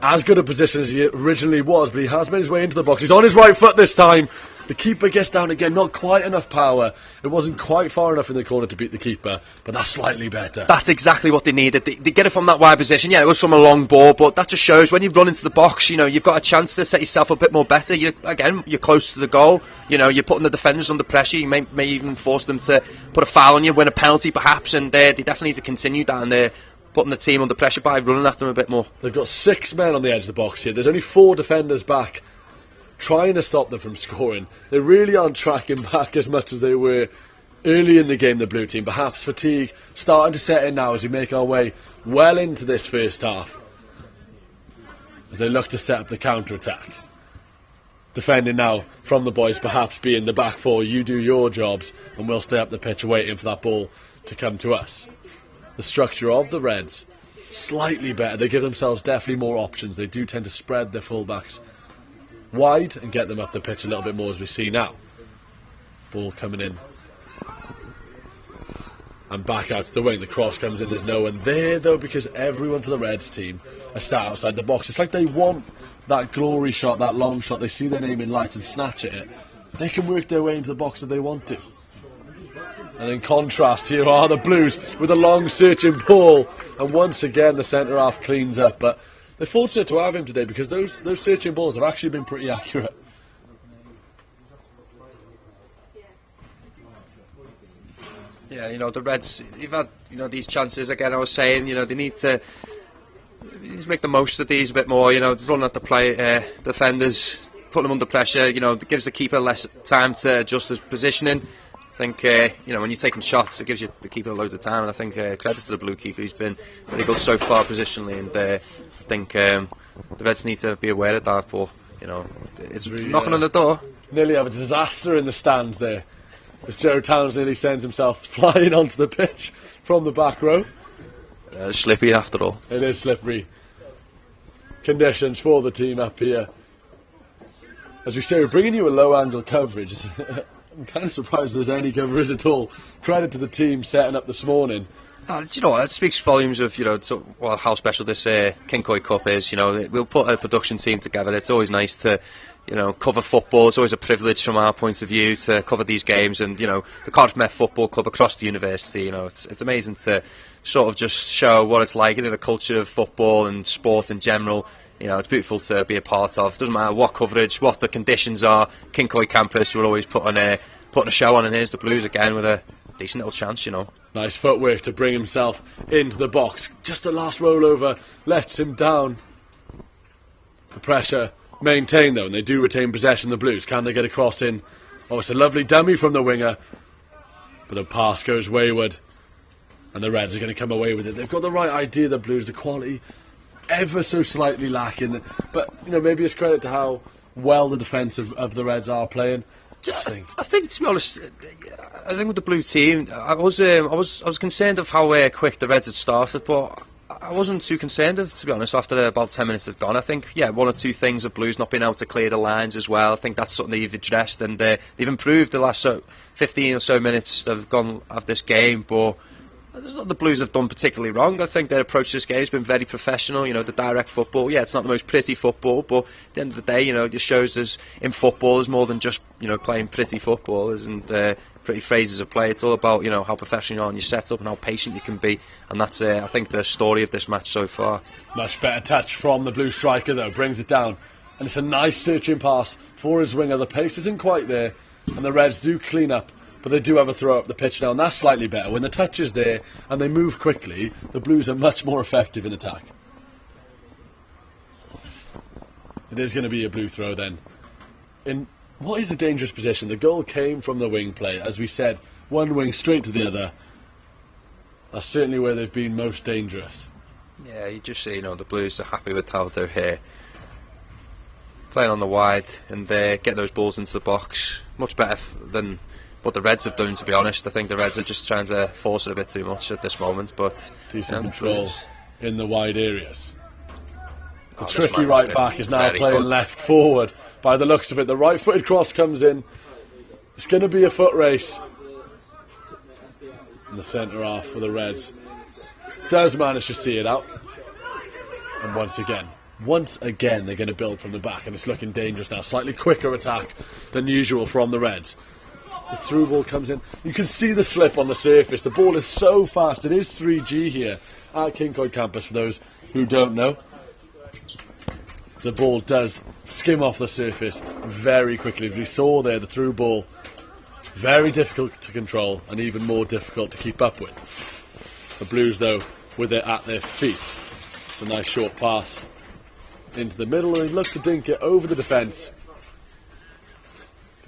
as good a position as he originally was, but he has made his way into the box. He's on his right foot this time. The keeper gets down again, not quite enough power. It wasn't quite far enough in the corner to beat the keeper, but that's slightly better. That's exactly what they needed. They get it from that wide position. Yeah, it was from a long ball, but that just shows when you run into the box, you know, you've got a chance to set yourself up a bit more better. You're close to the goal. You know, you're putting the defenders under pressure. You may even force them to put a foul on you, win a penalty perhaps, and they definitely need to continue that, and they're putting the team under pressure by running at them a bit more. They've got 6 men on the edge of the box here. There's only 4 defenders back, trying to stop them from scoring. They really aren't tracking back as much as they were early in the game, the Blue team. Perhaps fatigue starting to set in now as we make our way well into this first half, as they look to set up the counter-attack. Defending now from the boys, perhaps being the back 4. You do your jobs and we'll stay up the pitch waiting for that ball to come to us. The structure of the Reds slightly better. They give themselves definitely more options. They do tend to spread their fullbacks wide and get them up the pitch a little bit more, as we see now. Ball coming in. and back out to the wing. The cross comes in, there's no one there though, because everyone for the Reds team are sat outside the box. It's like they want that glory shot, that long shot. They see their name in lights and snatch at it. They can work their way into the box if they want to. And in contrast, here are the Blues with a long searching ball, and once again the centre half cleans up. But they're fortunate to have him today, because those searching balls have actually been pretty accurate. Yeah, the Reds, you've had, these chances again. I was saying, they need to make the most of these a bit more. Run at the defenders, put them under pressure. It gives the keeper less time to adjust his positioning. I think, when you're taking shots, it gives you the keeper loads of time. And I think credit to the Blue keeper, he's been really good so far positionally. And I think the Reds need to be aware of that. But it's knocking on the door. Nearly have a disaster in the stands there, as Joe Towns nearly sends himself flying onto the pitch from the back row. Slippy after all. It is slippery conditions for the team up here. As we say, we're bringing you a low angle coverage. I'm kind of surprised there's any coverage at all. Credit to the team setting up this morning. Do you know what? That speaks volumes of how special this Cyncoed Cup is. We'll put a production team together. It's always nice to cover football. It's always a privilege from our point of view to cover these games, and the Cardiff Met Football Club across the university. It's amazing to sort of just show what it's like in the culture of football and sport in general. It's beautiful to be a part of. Doesn't matter what coverage, what the conditions are. Cyncoed campus will always putting a show on, and here's the Blues again with a decent little chance. Nice footwork to bring himself into the box. Just the last rollover lets him down. The pressure maintained though, and they do retain possession, the Blues. Can they get a cross in? Oh, it's a lovely dummy from the winger, but the pass goes wayward, and the Reds are going to come away with it. They've got the right idea, the Blues. The quality ever so slightly lacking, but maybe it's credit to how well the defence of the Reds are playing. I think, to be honest, I think with the Blue team, I was concerned of how quick the Reds had started, but I wasn't too concerned of, to be honest, after about 10 minutes had gone. I think, one or two things of Blues not being able to clear the lines as well. I think that's something they've addressed, and they've improved the last 15 or so minutes they've gone of this game, but there's not the Blues have done particularly wrong. I think their approach to this game has been very professional. The direct football. Yeah, it's not the most pretty football, but at the end of the day, it shows us in football is more than just playing pretty football, and pretty phrases of play. It's all about how professional you are on your setup and how patient you can be, and that's I think the story of this match so far. Much better touch from the Blue striker though, brings it down, and it's a nice searching pass for his winger. The pace isn't quite there, and the Reds do clean up. But they do have a throw up the pitch now, and that's slightly better. When the touch is there and they move quickly, the Blues are much more effective in attack. It is going to be a Blue throw then. In what is a dangerous position? The goal came from the wing play. As we said, one wing straight to the other. That's certainly where they've been most dangerous. Yeah, you just see, the Blues are happy with how they're here. Playing on the wide and getting those balls into the box. Much better than what the Reds have done, to be honest. I think the Reds are just trying to force it a bit too much at this moment, but decent control in the wide areas. The tricky right back is now playing left forward by the looks of it. The right footed cross comes in. It's going to be a foot race in the centre half for the Reds. Does manage to see it out, and once again they're going to build from the back, and it's looking dangerous now. Slightly quicker attack than usual from the Reds. The through ball comes in. You can see the slip on the surface. The ball is so fast. It is 3G here at Cyncoed campus, for those who don't know. The ball does skim off the surface very quickly. As we saw there, the through ball, very difficult to control and even more difficult to keep up with. The Blues, though, with it at their feet. It's a nice short pass into the middle, and they look to dink it over the defence.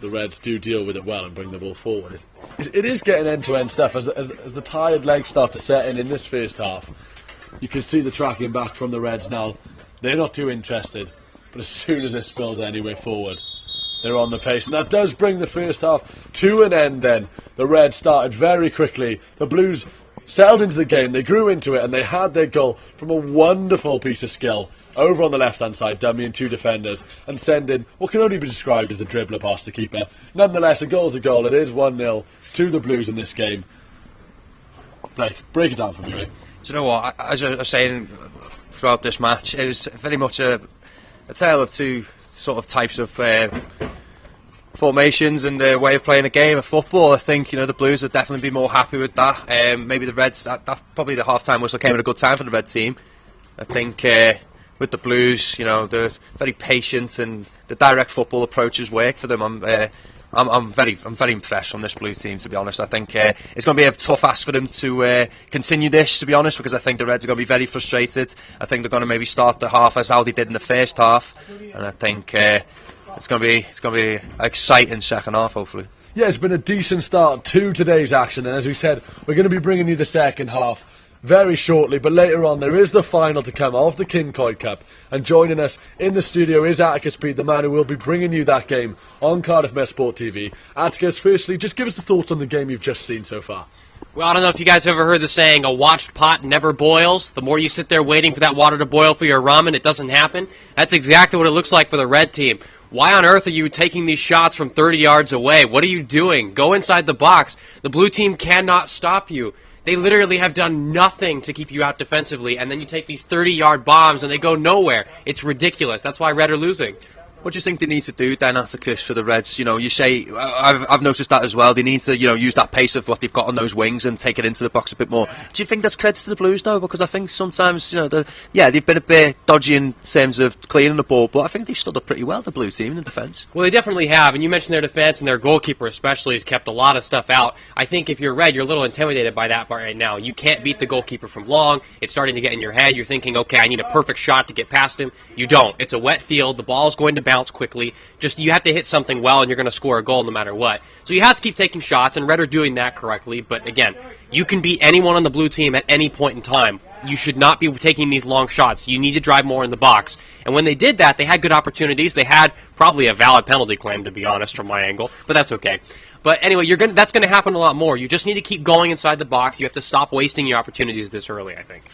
The Reds do deal with it well and bring the ball forward. It is getting end-to-end stuff as the tired legs start to set in this first half. You can see the tracking back from the Reds now. They're not too interested, but as soon as it spills anywhere forward, they're on the pace, and that does bring the first half to an end then. The Reds started very quickly. The Blues settled into the game, they grew into it, and they had their goal from a wonderful piece of skill over on the left-hand side, dummying two defenders and sending what can only be described as a dribbler past the keeper. Nonetheless, a goal's a goal. It is 1-0 to the Blues in this game. Blake, break it down for me, mate. Do you know what? As I was saying throughout this match, it was very much a tale of two sort of types of formations and way of playing a game of football. I think the Blues would definitely be more happy with that. Maybe the Reds, that probably the half-time whistle came at a good time for the Red team. I think with the Blues, they're very patient and the direct football approaches work for them. I'm very impressed from this Blue team, to be honest. I think it's going to be a tough ask for them to continue this, to be honest, because I think the Reds are going to be very frustrated. I think they're going to maybe start the half as how they did in the first half, and I think it's going to be an exciting second half, hopefully. Yeah, it's been a decent start to today's action, and as we said, we're going to be bringing you the second half very shortly, but later on there is the final to come of the Cyncoed Cup, and joining us in the studio is Atticus Pete, the man who will be bringing you that game on Cardiff Met Sport TV. Atticus, firstly, just give us the thoughts on the game you've just seen so far. Well, I don't know if you guys have ever heard the saying, a watched pot never boils. The more you sit there waiting for that water to boil for your ramen, it doesn't happen. That's exactly what it looks like for the Red team. Why on earth are you taking these shots from 30 yards away? What are you doing? Go inside the box. The Blue team cannot stop you. They literally have done nothing to keep you out defensively, and then you take these 30-yard bombs and they go nowhere. It's ridiculous. That's why Red are losing. What do you think they need to do then, Atticus, for the Reds? You say, I've noticed that as well. They need to, use that pace of what they've got on those wings and take it into the box a bit more. Do you think that's credit to the Blues, though? Because I think sometimes, they've been a bit dodgy in terms of clearing the ball, but I think they've stood up pretty well, the Blue team, in the defence. Well, they definitely have, and you mentioned their defence, and their goalkeeper especially has kept a lot of stuff out. I think if you're Red, you're a little intimidated by that part right now. You can't beat the goalkeeper from long. It's starting to get in your head. You're thinking, okay, I need a perfect shot to get past him. You don't. It's a wet field. The ball's going to bounce quickly. Just you have to hit something well, and you're going to score a goal no matter what. So you have to keep taking shots, and Red are doing that correctly. But again, you can beat anyone on the Blue team at any point in time. You should not be taking these long shots. You need to drive more in the box. And when they did that, they had good opportunities. They had probably a valid penalty claim, to be honest, from my angle. But that's okay. But anyway, that's going to happen a lot more. You just need to keep going inside the box. You have to stop wasting your opportunities this early, I think.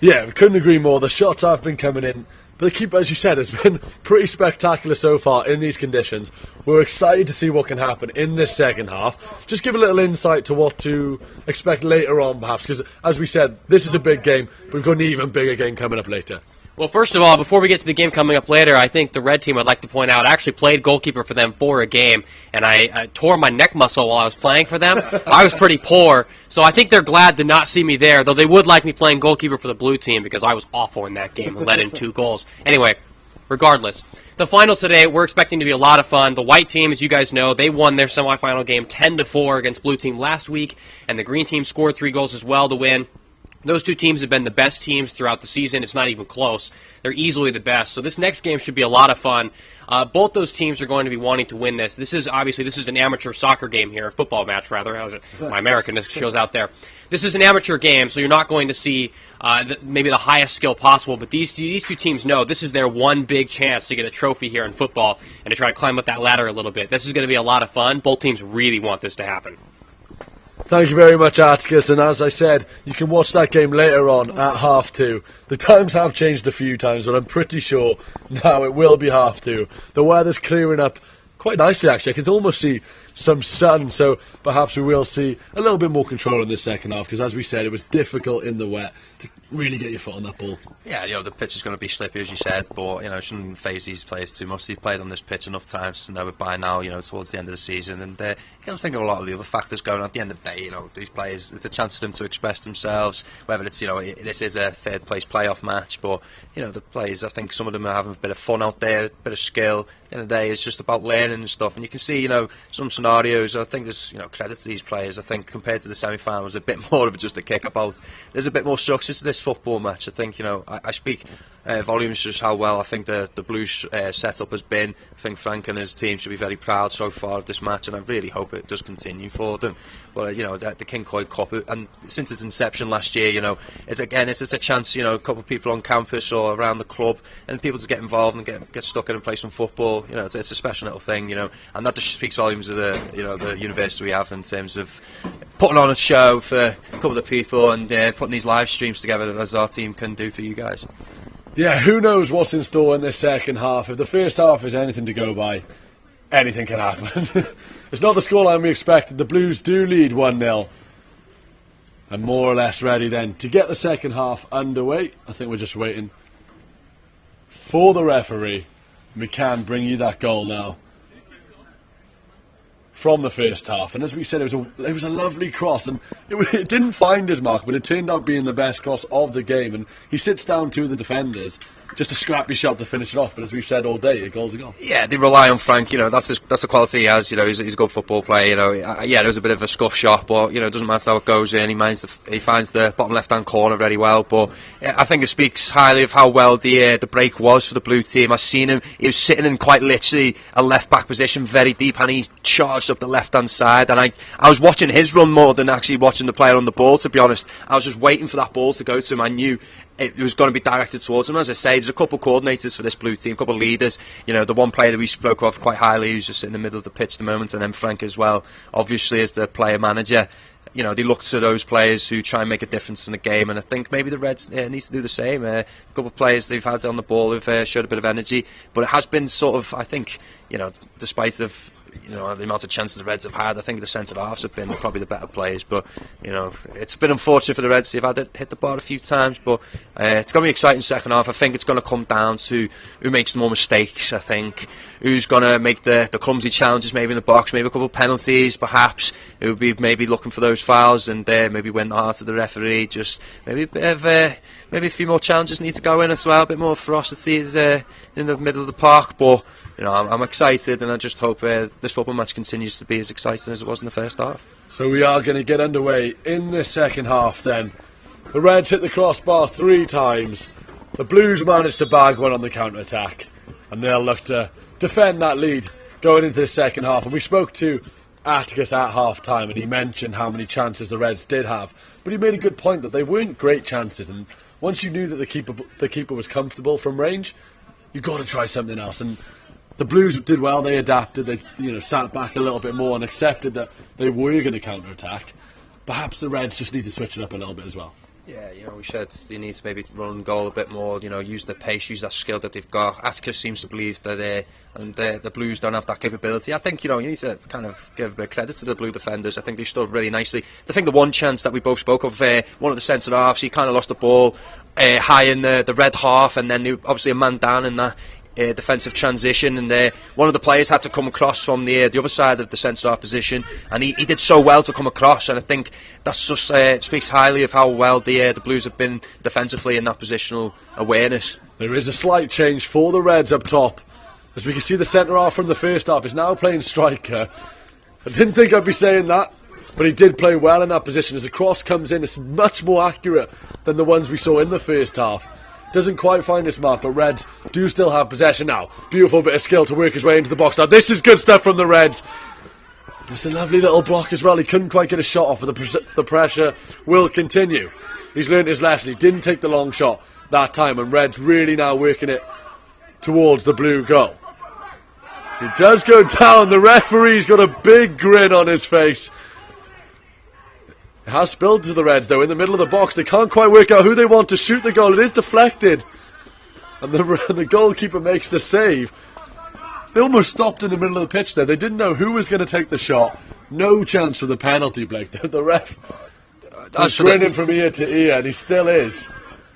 Yeah, we couldn't agree more. The shots have been coming in. But the keeper, as you said, has been pretty spectacular so far in these conditions. We're excited to see what can happen in this second half. Just give a little insight to what to expect later on, perhaps, because, as we said, this is a big game, but we've got an even bigger game coming up later. Well, first of all, before we get to the game coming up later, I think the Red team, I'd like to point out, I actually played goalkeeper for them for a game, and I tore my neck muscle while I was playing for them. I was pretty poor, so I think they're glad to not see me there, though they would like me playing goalkeeper for the Blue team because I was awful in that game and let in 2 goals. Anyway, regardless, the final today, we're expecting to be a lot of fun. The White team, as you guys know, they won their semifinal game 10-4 against Blue team last week, and the Green team scored 3 goals as well to win. Those two teams have been the best teams throughout the season. It's not even close. They're easily the best. So this next game should be a lot of fun. Both those teams are going to be wanting to win this. This is an amateur soccer game here, a football match rather. How's it? My Americanness shows out there. This is an amateur game, so you're not going to see maybe the highest skill possible. But these two teams know this is their one big chance to get a trophy here in football and to try to climb up that ladder a little bit. This is going to be a lot of fun. Both teams really want this to happen. Thank you very much, Atticus, and as I said, you can watch that game later on at 2:30. The times have changed a few times, but I'm pretty sure now it will be 2:30. The weather's clearing up quite nicely, actually. I can almost see some sun, so perhaps we will see a little bit more control in the second half, because as we said, it was difficult in the wet to really get your foot on that ball. Yeah, the pitch is going to be slippy, as you said, but, it shouldn't phase these players too much. They've played on this pitch enough times to know it by now, towards the end of the season, and you got to think of a lot of the other factors going on. At the end of the day, these players, it's a chance for them to express themselves, whether it's, this is a third place playoff match, but, the players, I think some of them are having a bit of fun out there, a bit of skill. At the end of the day, it's just about learning and stuff, and you can see, some scenarios. I think there's, credit to these players. I think compared to the semi-final, it was a bit more of just a kick-about. There's a bit more structure to this football match. I think, I speak volumes just how well I think the Blues setup has been. I think Frank and his team should be very proud so far of this match, and I really hope it does continue for them. But the Cyncoed Cup, and since its inception last year, it's just a chance, a couple of people on campus or around the club, and people to get involved and get stuck in and play some football. It's a special little thing, and that just speaks volumes of the university we have in terms of putting on a show for a couple of people and putting these live streams together as our team can do for you guys. Yeah, who knows what's in store in this second half. If the first half is anything to go by, anything can happen. It's not the scoreline we expected. The Blues do lead 1-0. and more or less ready then to get the second half underway. I think we're just waiting for the referee. We can bring you that goal now from the first half, and as we said, it was a lovely cross, and it didn't find his mark, but it turned out being the best cross of the game, and he sits down two of the defenders. Just a scrappy shot to finish it off, but as we've said all day, a goal's a goal. Yeah, they rely on Frank. That's the quality he has. He's a good football player. Yeah, there was a bit of a scuff shot, but it doesn't matter how it goes in. He finds the bottom left-hand corner very well. But I think it speaks highly of how well the break was for the blue team. I've seen him. He was sitting in quite literally a left-back position, very deep, and he charged up the left-hand side. And I was watching his run more than actually watching the player on the ball. To be honest, I was just waiting for that ball to go to him. I knew it was going to be directed towards him. As I say, there's a couple of coordinators for this blue team, a couple of leaders. The one player that we spoke of quite highly, who's just in the middle of the pitch at the moment, and then Frank as well, obviously as the player manager. They look to those players who try and make a difference in the game, and I think maybe the Reds need to do the same. A couple of players they've had on the ball who've showed a bit of energy, but it has been sort of, I think, despite of the amount of chances the Reds have had, I think the centre halves have been probably the better players. But it's been unfortunate for the Reds. They've had to hit the bar a few times, but it's going to be exciting second half. I think it's going to come down to who makes more mistakes. I think who's going to make the clumsy challenges, maybe in the box, maybe a couple of penalties, perhaps. It would be maybe looking for those fouls and maybe win the heart of the referee. Just maybe a bit of maybe a few more challenges need to go in as well. A bit more ferocity is in the middle of the park, but. I'm excited, and I just hope this football match continues to be as exciting as it was in the first half. So we are going to get underway in the second half then. The Reds hit the crossbar 3 times. The Blues managed to bag one on the counter-attack, and they'll look to defend that lead going into the second half. And we spoke to Atticus at half-time, and he mentioned how many chances the Reds did have. But he made a good point that they weren't great chances, and once you knew that the keeper was comfortable from range, you've got to try something else. And the Blues did well. They adapted. They sat back a little bit more and accepted that they were going to counter-attack. Perhaps the Reds just need to switch it up a little bit as well. Yeah, we said they need to maybe run goal a bit more, use the pace, use that skill that they've got. Atticus seems to believe that the Blues don't have that capability. I think, you need to kind of give a bit of credit to the Blue defenders. I think they stood really nicely. I think the one chance that we both spoke of, one of the centre halves, he kind of lost the ball high in the red half, and then obviously a man down in that defensive transition, and one of the players had to come across from the other side of the centre half position, and he did so well to come across, and I think that's just speaks highly of how well the Blues have been defensively in that positional awareness. There is a slight change for the Reds up top, as we can see the centre half from the first half is now playing striker. I didn't think I'd be saying that, but he did play well in that position. As the cross comes in, it's much more accurate than the ones we saw in the first half. Doesn't quite find his mark, but Reds do still have possession now. Beautiful bit of skill to work his way into the box. Now this is good stuff from the Reds. It's a lovely little block as well. He couldn't quite get a shot off, but the pressure will continue. He's learned his lesson. He didn't take the long shot that time, and Reds really now working it towards the Blue goal. He does go down. The referee's got a big grin on his face. It has spilled to the Reds though in the middle of the box. They can't quite work out who they want to shoot the goal. It is deflected, and the goalkeeper makes the save. They almost stopped in the middle of the pitch there. They didn't know who was going to take the shot. No chance for the penalty, Blake. The ref was grinning from ear to ear, and he still is.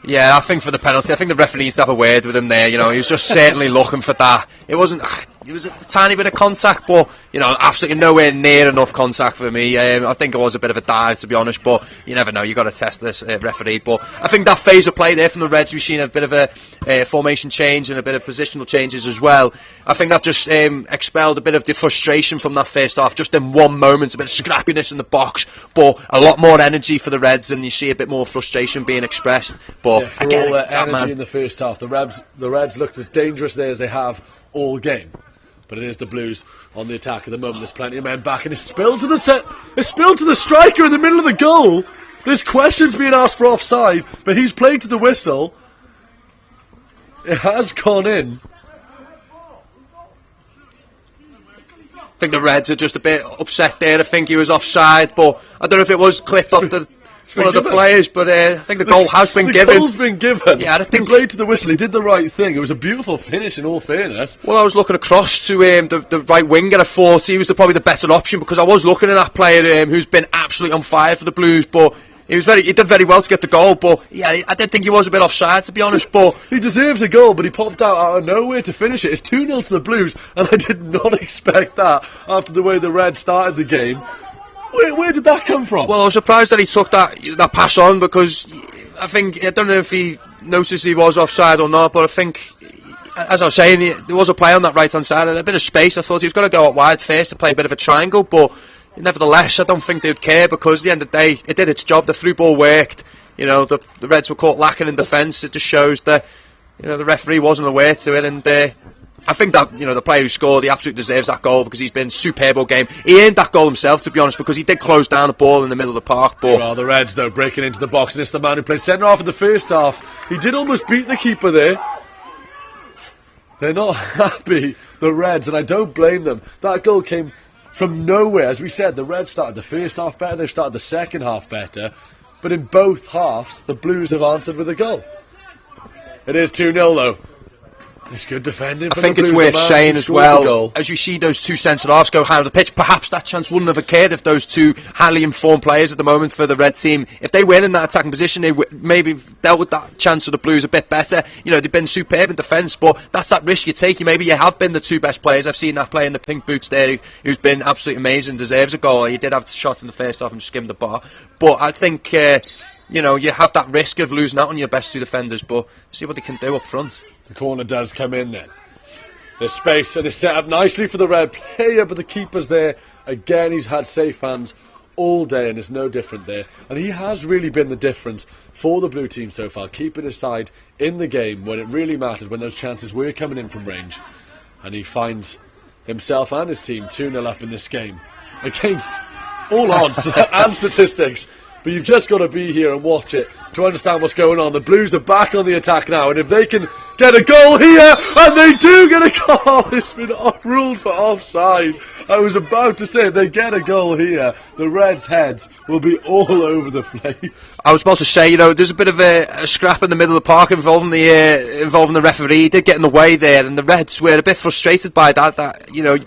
Yeah, I think for the penalty, I think the referee needs to have a word with him there. He was just certainly looking for that. It was a tiny bit of contact, but absolutely nowhere near enough contact for me. I think it was a bit of a dive, to be honest, but you never know. You got to test this referee. But I think that phase of play there from the Reds, we've seen a bit of a formation change and a bit of positional changes as well. I think that just expelled a bit of the frustration from that first half, just in one moment, a bit of scrappiness in the box, but a lot more energy for the Reds, and you see a bit more frustration being expressed. But yeah, for all the energy in the first half, the Reds looked as dangerous there as they have all game. But it is the Blues on the attack at the moment. There's plenty of men back, and it's spilled to the striker in the middle of the goal. There's questions being asked for offside, but he's played to the whistle. It has gone in. I think the Reds are just a bit upset there. I think he was offside, but I don't know if it was clipped off one of the players, but I think the goal has been given. The goal's been given. Yeah, I think he played to the whistle. He did the right thing. It was a beautiful finish, in all fairness. Well, I was looking across to the right winger. I thought he was probably the better option, because I was looking at that player who's been absolutely on fire for the Blues, but He did very well to get the goal, but yeah, I did think he was a bit offside, to be honest. But he deserves a goal, but he popped out of nowhere to finish it. It's 2-0 to the Blues, and I did not expect that after the way the Reds started the game. Where did that come from? Well, I was surprised that he took that pass on, because I don't know if he noticed he was offside or not, but I think, as I was saying, there was a play on that right hand side and a bit of space. I thought he was going to go out wide first to play a bit of a triangle, but nevertheless, I don't think they would care, because at the end of the day, it did its job. The through ball worked. The Reds were caught lacking in defence. It just shows that the referee wasn't aware to it, and I think that the player who scored, he absolutely deserves that goal, because he's been superb all game. He earned that goal himself, to be honest, because he did close down the ball in the middle of the park. But well, the Reds though breaking into the box, and it's the man who played centre half in the first half. He did almost beat the keeper there. They're not happy, the Reds, and I don't blame them. That goal came from nowhere. As we said, the Reds started the first half better, they've started the second half better, but in both halves, the Blues have answered with a goal. It is 2-0 though. It's good defending. I think it's worth saying as well, as you see those two centre-halves go high on the pitch, perhaps that chance wouldn't have occurred if those two highly informed players at the moment for the Red team, if they were in that attacking position, they maybe dealt with that chance of the Blues a bit better. They've been superb in defence, but that's that risk you take. Maybe you have been the two best players. I've seen that player in the pink boots there who's been absolutely amazing, deserves a goal. He did have shots in the first half and just skimmed the bar, but I think you have that risk of losing out on your best two defenders, but see what they can do up front. The corner does come in then. There's space and it's set up nicely for the Red player, but the keeper's there. Again, he's had safe hands all day and it's no different there. And he has really been the difference for the Blue team so far, keeping his side in the game when it really mattered, when those chances were coming in from range. And he finds himself and his team 2-0 up in this game against all odds and statistics. But you've just got to be here and watch it to understand what's going on. The Blues are back on the attack now, and if they can get a goal here, and they do get a goal, it's been ruled for offside. I was about to say, if they get a goal here, the Reds' heads will be all over the place. I was about to say, there's a bit of a scrap in the middle of the park involving the referee. He did get in the way there, and the Reds were a bit frustrated by that.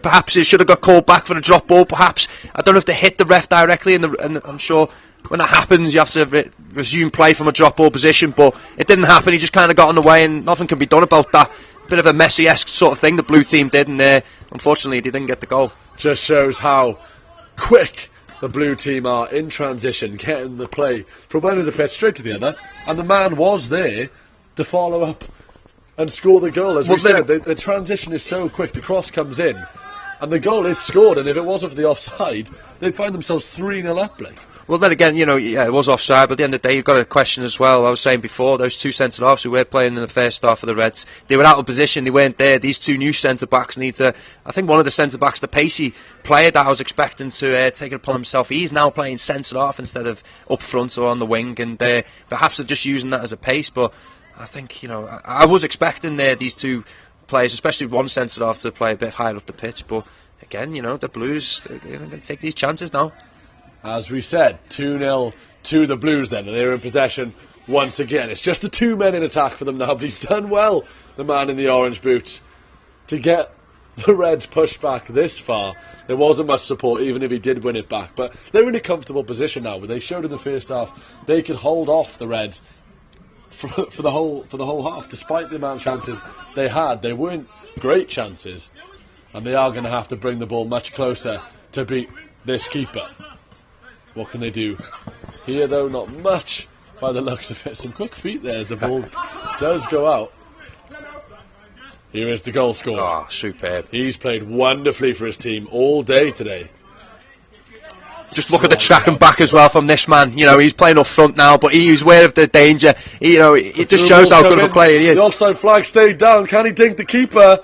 Perhaps it should have got called back for a drop ball. Perhaps, I don't know if they hit the ref directly, and I'm sure when that happens, you have to resume play from a drop ball position, but it didn't happen. He just kind of got in the way, and nothing can be done about that. Bit of a Messi-esque sort of thing the Blue team did, and unfortunately, they didn't get the goal. Just shows how quick the Blue team are in transition, getting the play from one end of the pitch straight to the other, and the man was there to follow up and score the goal. As we said, the transition is so quick, the cross comes in, and the goal is scored, and if it wasn't for the offside, they'd find themselves 3-0 up, Blake. Well, then again, it was offside, but at the end of the day, you've got a question as well. I was saying before, those two centre-halves who were playing in the first half of the Reds, they were out of position, they weren't there. These two new centre-backs need to... I think one of the centre-backs, the pacey player that I was expecting to take it upon himself, he's now playing centre-half instead of up front or on the wing, and perhaps they're just using that as a pace, but I think, I was expecting these two players, especially one centre-half, to play a bit higher up the pitch, but again, the Blues, they're going to take these chances now. As we said, 2-0 to the Blues then, and they're in possession once again. It's just the two men in attack for them now, but he's done well, the man in the orange boots, to get the Reds pushed back this far. There wasn't much support, even if he did win it back, but they're in a comfortable position now, where they showed in the first half they could hold off the Reds for the whole half, despite the amount of chances they had. They weren't great chances, and they are going to have to bring the ball much closer to beat this keeper. What can they do here, though? Not much by the looks of it. Some quick feet there as the ball does go out. Here is the goal scorer. Oh, superb. He's played wonderfully for his team all day today. Just look at the track and back as well from this man. He's playing up front now, but he's aware of the danger. It just shows how good of a player he is. The offside flag stayed down. Can he dink the keeper?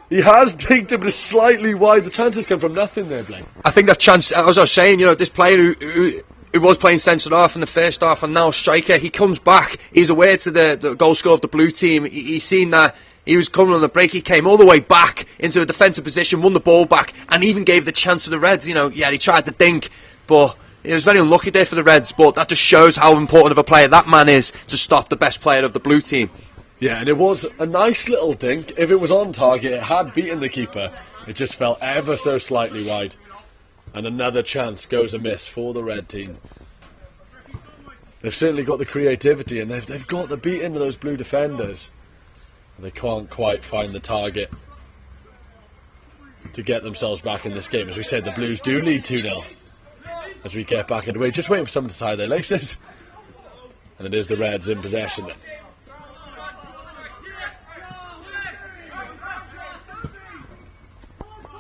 He has dinked it, but it's slightly wide. The chances come from nothing there, Blake. I think that chance, as I was saying, this player who was playing centre-half in the first half and now striker, he comes back. He's aware to the goal scorer of the Blue team. He's seen that he was coming on the break. He came all the way back into a defensive position, won the ball back, and even gave the chance to the Reds. He tried to dink, but he was very unlucky there for the Reds. But that just shows how important of a player that man is to stop the best player of the Blue team. Yeah, and it was a nice little dink. If it was on target, it had beaten the keeper. It just fell ever so slightly wide. And another chance goes amiss for the Red team. They've certainly got the creativity, and they've got the beat into those blue defenders. They can't quite find the target to get themselves back in this game. As we said, the Blues do lead 2-0 as we get back underway. Just waiting for someone to tie their laces. And it is the Reds in possession then.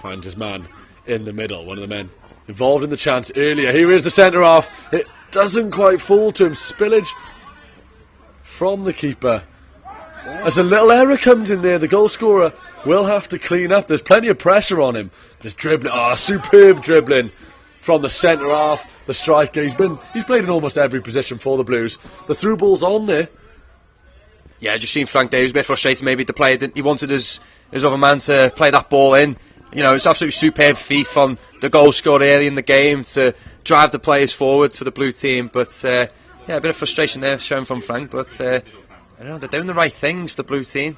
Finds his man in the middle, one of the men involved in the chance earlier. Here is the centre half. It doesn't quite fall to him. Spillage from the keeper. As a little error comes in there, the goal scorer will have to clean up. There's plenty of pressure on him. Just dribbling, superb dribbling from the centre half. The striker, he's played in almost every position for the Blues. The through ball's on there. Yeah, just seen Frank Davies a bit frustrated maybe to play. He wanted his other man to play that ball in. You know, it's absolutely superb feat from the goal scored early in the game to drive the players forward for the blue team. But yeah, a bit of frustration there shown from Frank. But I don't know, they're doing the right things, the blue team.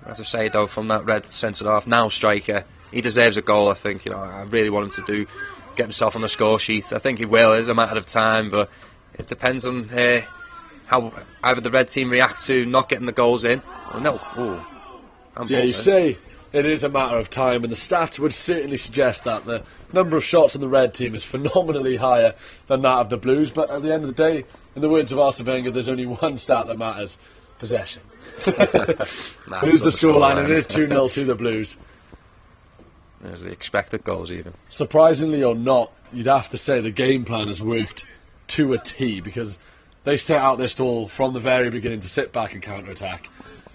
As I say though, from that red centre half, now striker, he deserves a goal. I think, you know, I really want him to get himself on the score sheet. I think he will. It's a matter of time, but it depends on how either the red team react to not getting the goals in. Or no. Yeah, you say it is a matter of time, and the stats would certainly suggest that the number of shots on the red team is phenomenally higher than that of the Blues. But at the end of the day, in the words of Arsene Wenger, there's only one stat that matters: possession. Here's the scoreline, and it is 2-0 to the Blues. There's the expected goals even. Surprisingly or not, you'd have to say the game plan has worked to a T, because they set out their stall from the very beginning to sit back and counter-attack,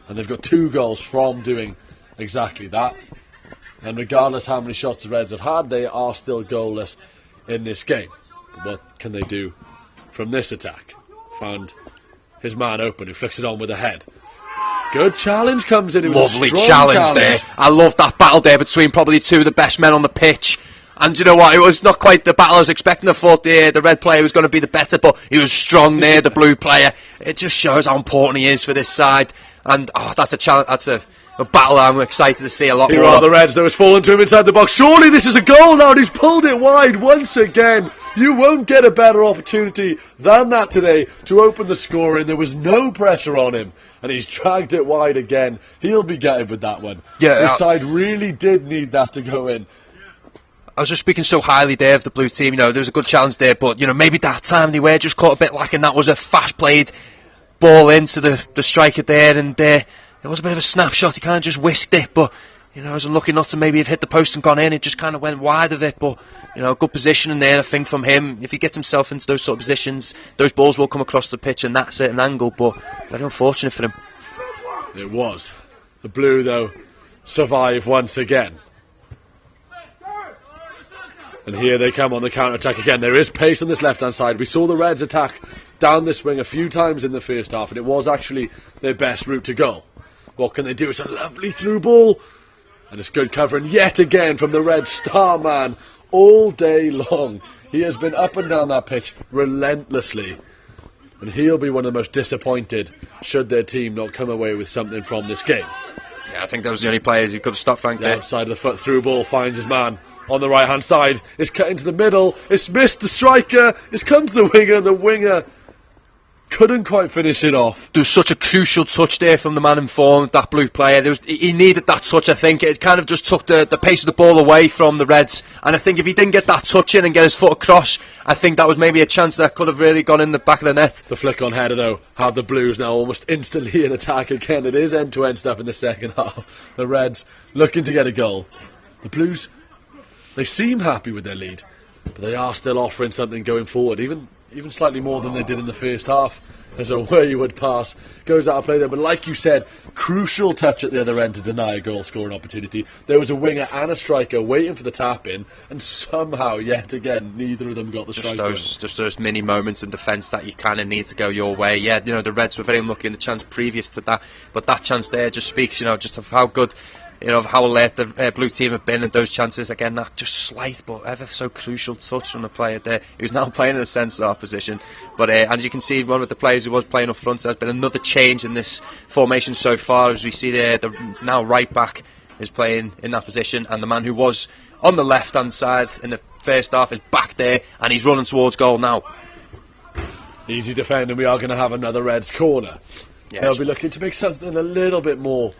and they've got 2 goals from doing exactly that. And regardless how many shots the Reds have had, they are still goalless in this game. But what can they do from this attack? Found his man open, who flicks it on with a head. Good challenge comes in. It was Lovely a strong challenge there. I love that battle there between probably 2 of the best men on the pitch. And you know what, it was not quite the battle I was expecting. I thought the red player was going to be the better, but he was strong there, the blue player. It just shows how important he is for this side. And that's a challenge. That's a battle I'm excited to see a lot more. Here are the Reds, though. It's fallen to him inside the box. Surely this is a goal now, and he's pulled it wide once again. You won't get a better opportunity than that today to open the scoring. There was no pressure on him, and he's dragged it wide again. He'll be gutted with that one. Yeah, this side really did need that to go in. I was just speaking so highly there of the blue team. You know, there was a good challenge there, but you know, maybe that time they were just caught a bit lacking. That was a fast played ball into the striker there, and it was a bit of a snapshot. He kind of just whisked it, but you know, I was unlucky not to maybe have hit the post and gone in. It just kind of went wide of it, but you know, good positioning there. I think from him, if he gets himself into those sort of positions, those balls will come across the pitch, and that's at an angle. But very unfortunate for him. It was. The Blue, though, survive once again. And here they come on the counter-attack again. There is pace on this left-hand side. We saw the Reds attack down this wing a few times in the first half, and it was actually their best route to goal. What can they do? It's a lovely through ball. And it's good covering yet again from the Red star man all day long. He has been up and down that pitch relentlessly. And he'll be one of the most disappointed should their team not come away with something from this game. Yeah, I think that was the only players who could have stopped Frank there. Outside of the foot through ball, finds his man on the right hand side. It's cut into the middle. It's missed the striker. It's come to the winger, and the winger couldn't quite finish it off. There was such a crucial touch there from the man in form, that blue player. He needed that touch, I think. It kind of just took the pace of the ball away from the Reds. And I think if he didn't get that touch in and get his foot across, I think that was maybe a chance that could have really gone in the back of the net. The flick on header, though, have the Blues now almost instantly in attack again. It is end-to-end stuff in the second half. The Reds looking to get a goal. The Blues, they seem happy with their lead, but they are still offering something going forward, even slightly more than they did in the first half, as a wayward pass goes out of play there. But like you said, crucial touch at the other end to deny a goal scoring opportunity. There was a winger and a striker waiting for the tap in, and somehow yet again neither of them got the strike. Just those mini moments in defence that you kind of need to go your way. Yeah, you know, the Reds were very unlucky in the chance previous to that, but that chance there just speaks, you know, just of how good, you know, of how alert the blue team have been at those chances. Again, that just slight but ever so crucial touch from the player there, who's now playing in a centre-half position. But as you can see, one of the players who was playing up front, there's been another change in this formation so far, as we see there, the now right back is playing in that position, and the man who was on the left-hand side in the first half is back there, and he's running towards goal now. Easy defending. We are going to have another Reds corner. Yeah, They'll be looking to make something a little bit more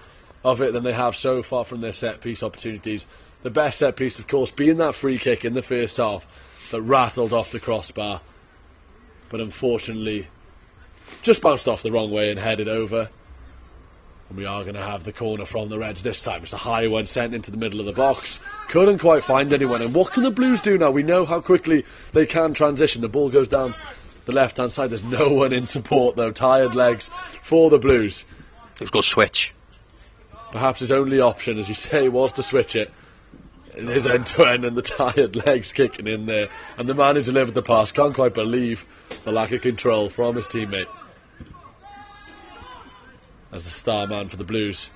of it than they have so far from their set-piece opportunities. The best set-piece, of course, being that free kick in the first half that rattled off the crossbar, but unfortunately just bounced off the wrong way and headed over. And we are going to have the corner from the Reds this time. It's a high one sent into the middle of the box. Couldn't quite find anyone. And what can the Blues do now? We know how quickly they can transition. The ball goes down the left-hand side. There's no one in support, though. Tired legs for the Blues. Let's go switch. Perhaps his only option, as you say, was to switch it. It is end-to-end and the tired legs kicking in there. And the man who delivered the pass can't quite believe the lack of control from his teammate. As the star man for the Blues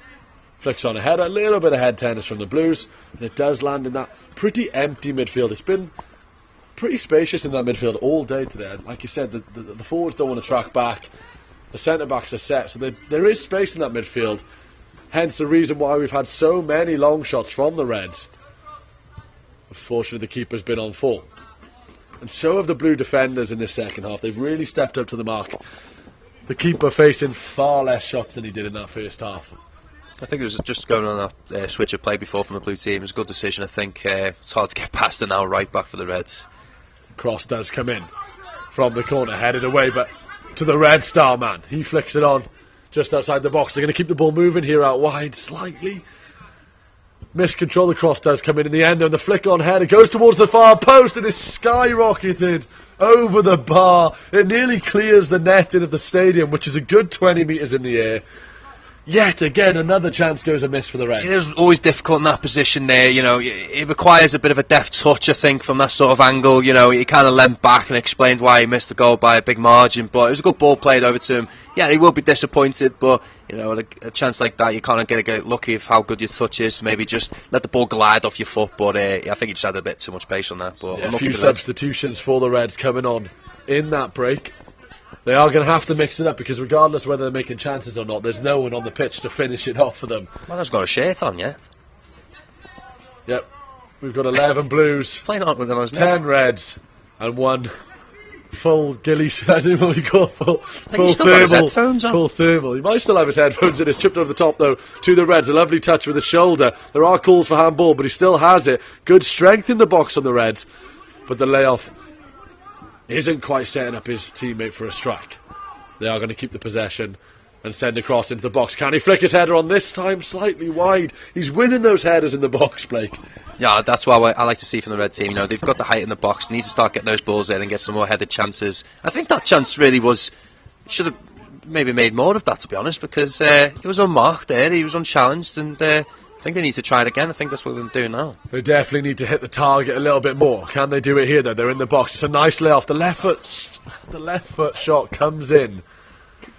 flicks on ahead, a little bit of head tennis from the Blues, and it does land in that pretty empty midfield. It's been pretty spacious in that midfield all day today. Like you said, the forwards don't want to track back, the centre-backs are set, so there is space in that midfield, hence the reason why we've had so many long shots from the Reds. Unfortunately, the keeper's been on form, and so have the Blue defenders in this second half. They've really stepped up to the mark. The keeper facing far less shots than he did in that first half. I think it was just going on that switch of play before from the Blue team. It was a good decision, I think. It's hard to get past it now, right back for the Reds. Cross does come in from the corner, headed away, but to the Red star man. He flicks it on just outside the box. They're going to keep the ball moving here out wide slightly. Miscontrol, the cross does come in the end, and the flick on head, it goes towards the far post and is skyrocketed over the bar. It nearly clears the netting of the stadium, which is a good 20 metres in the air. Yet again, another chance goes amiss for the Reds. It is always difficult in that position there, you know. It requires a bit of a deft touch, I think, from that sort of angle. You know, he kind of leant back and explained why he missed the goal by a big margin, but it was a good ball played over to him. Yeah, he will be disappointed, but, you know, a chance like that, you kind of get lucky of how good your touch is. Maybe just let the ball glide off your foot, but I think he just had a bit too much pace on that. But yeah, a few substitutions for the Reds coming on in that break. They are going to have to mix it up because regardless of whether they're making chances or not, there's no one on the pitch to finish it off for them. Man hasn't got a shirt on yet. Yep. We've got 11 Blues, Playing on with 10 Reds, and one full ghillie, I don't know what you call it, full thermal. He might still have his headphones in. It's chipped over the top, though, to the Reds. A lovely touch with his shoulder. There are calls for handball, but he still has it. Good strength in the box on the Reds, but the layoff isn't quite setting up his teammate for a strike. They are going to keep the possession and send a cross into the box. Can he flick his header on this time? Slightly wide. He's winning those headers in the box, Blake. Yeah, that's what I like to see from the Red team. You know, they've got the height in the box. Need to start getting those balls in and get some more headed chances. I think that chance really should have maybe made more of that, to be honest, because he was unmarked there. He was unchallenged, and I think they need to try it again. I think that's what they're doing now. They definitely need to hit the target a little bit more. Can they do it here, though? They're in the box. It's a nice layoff. The left foot shot comes in.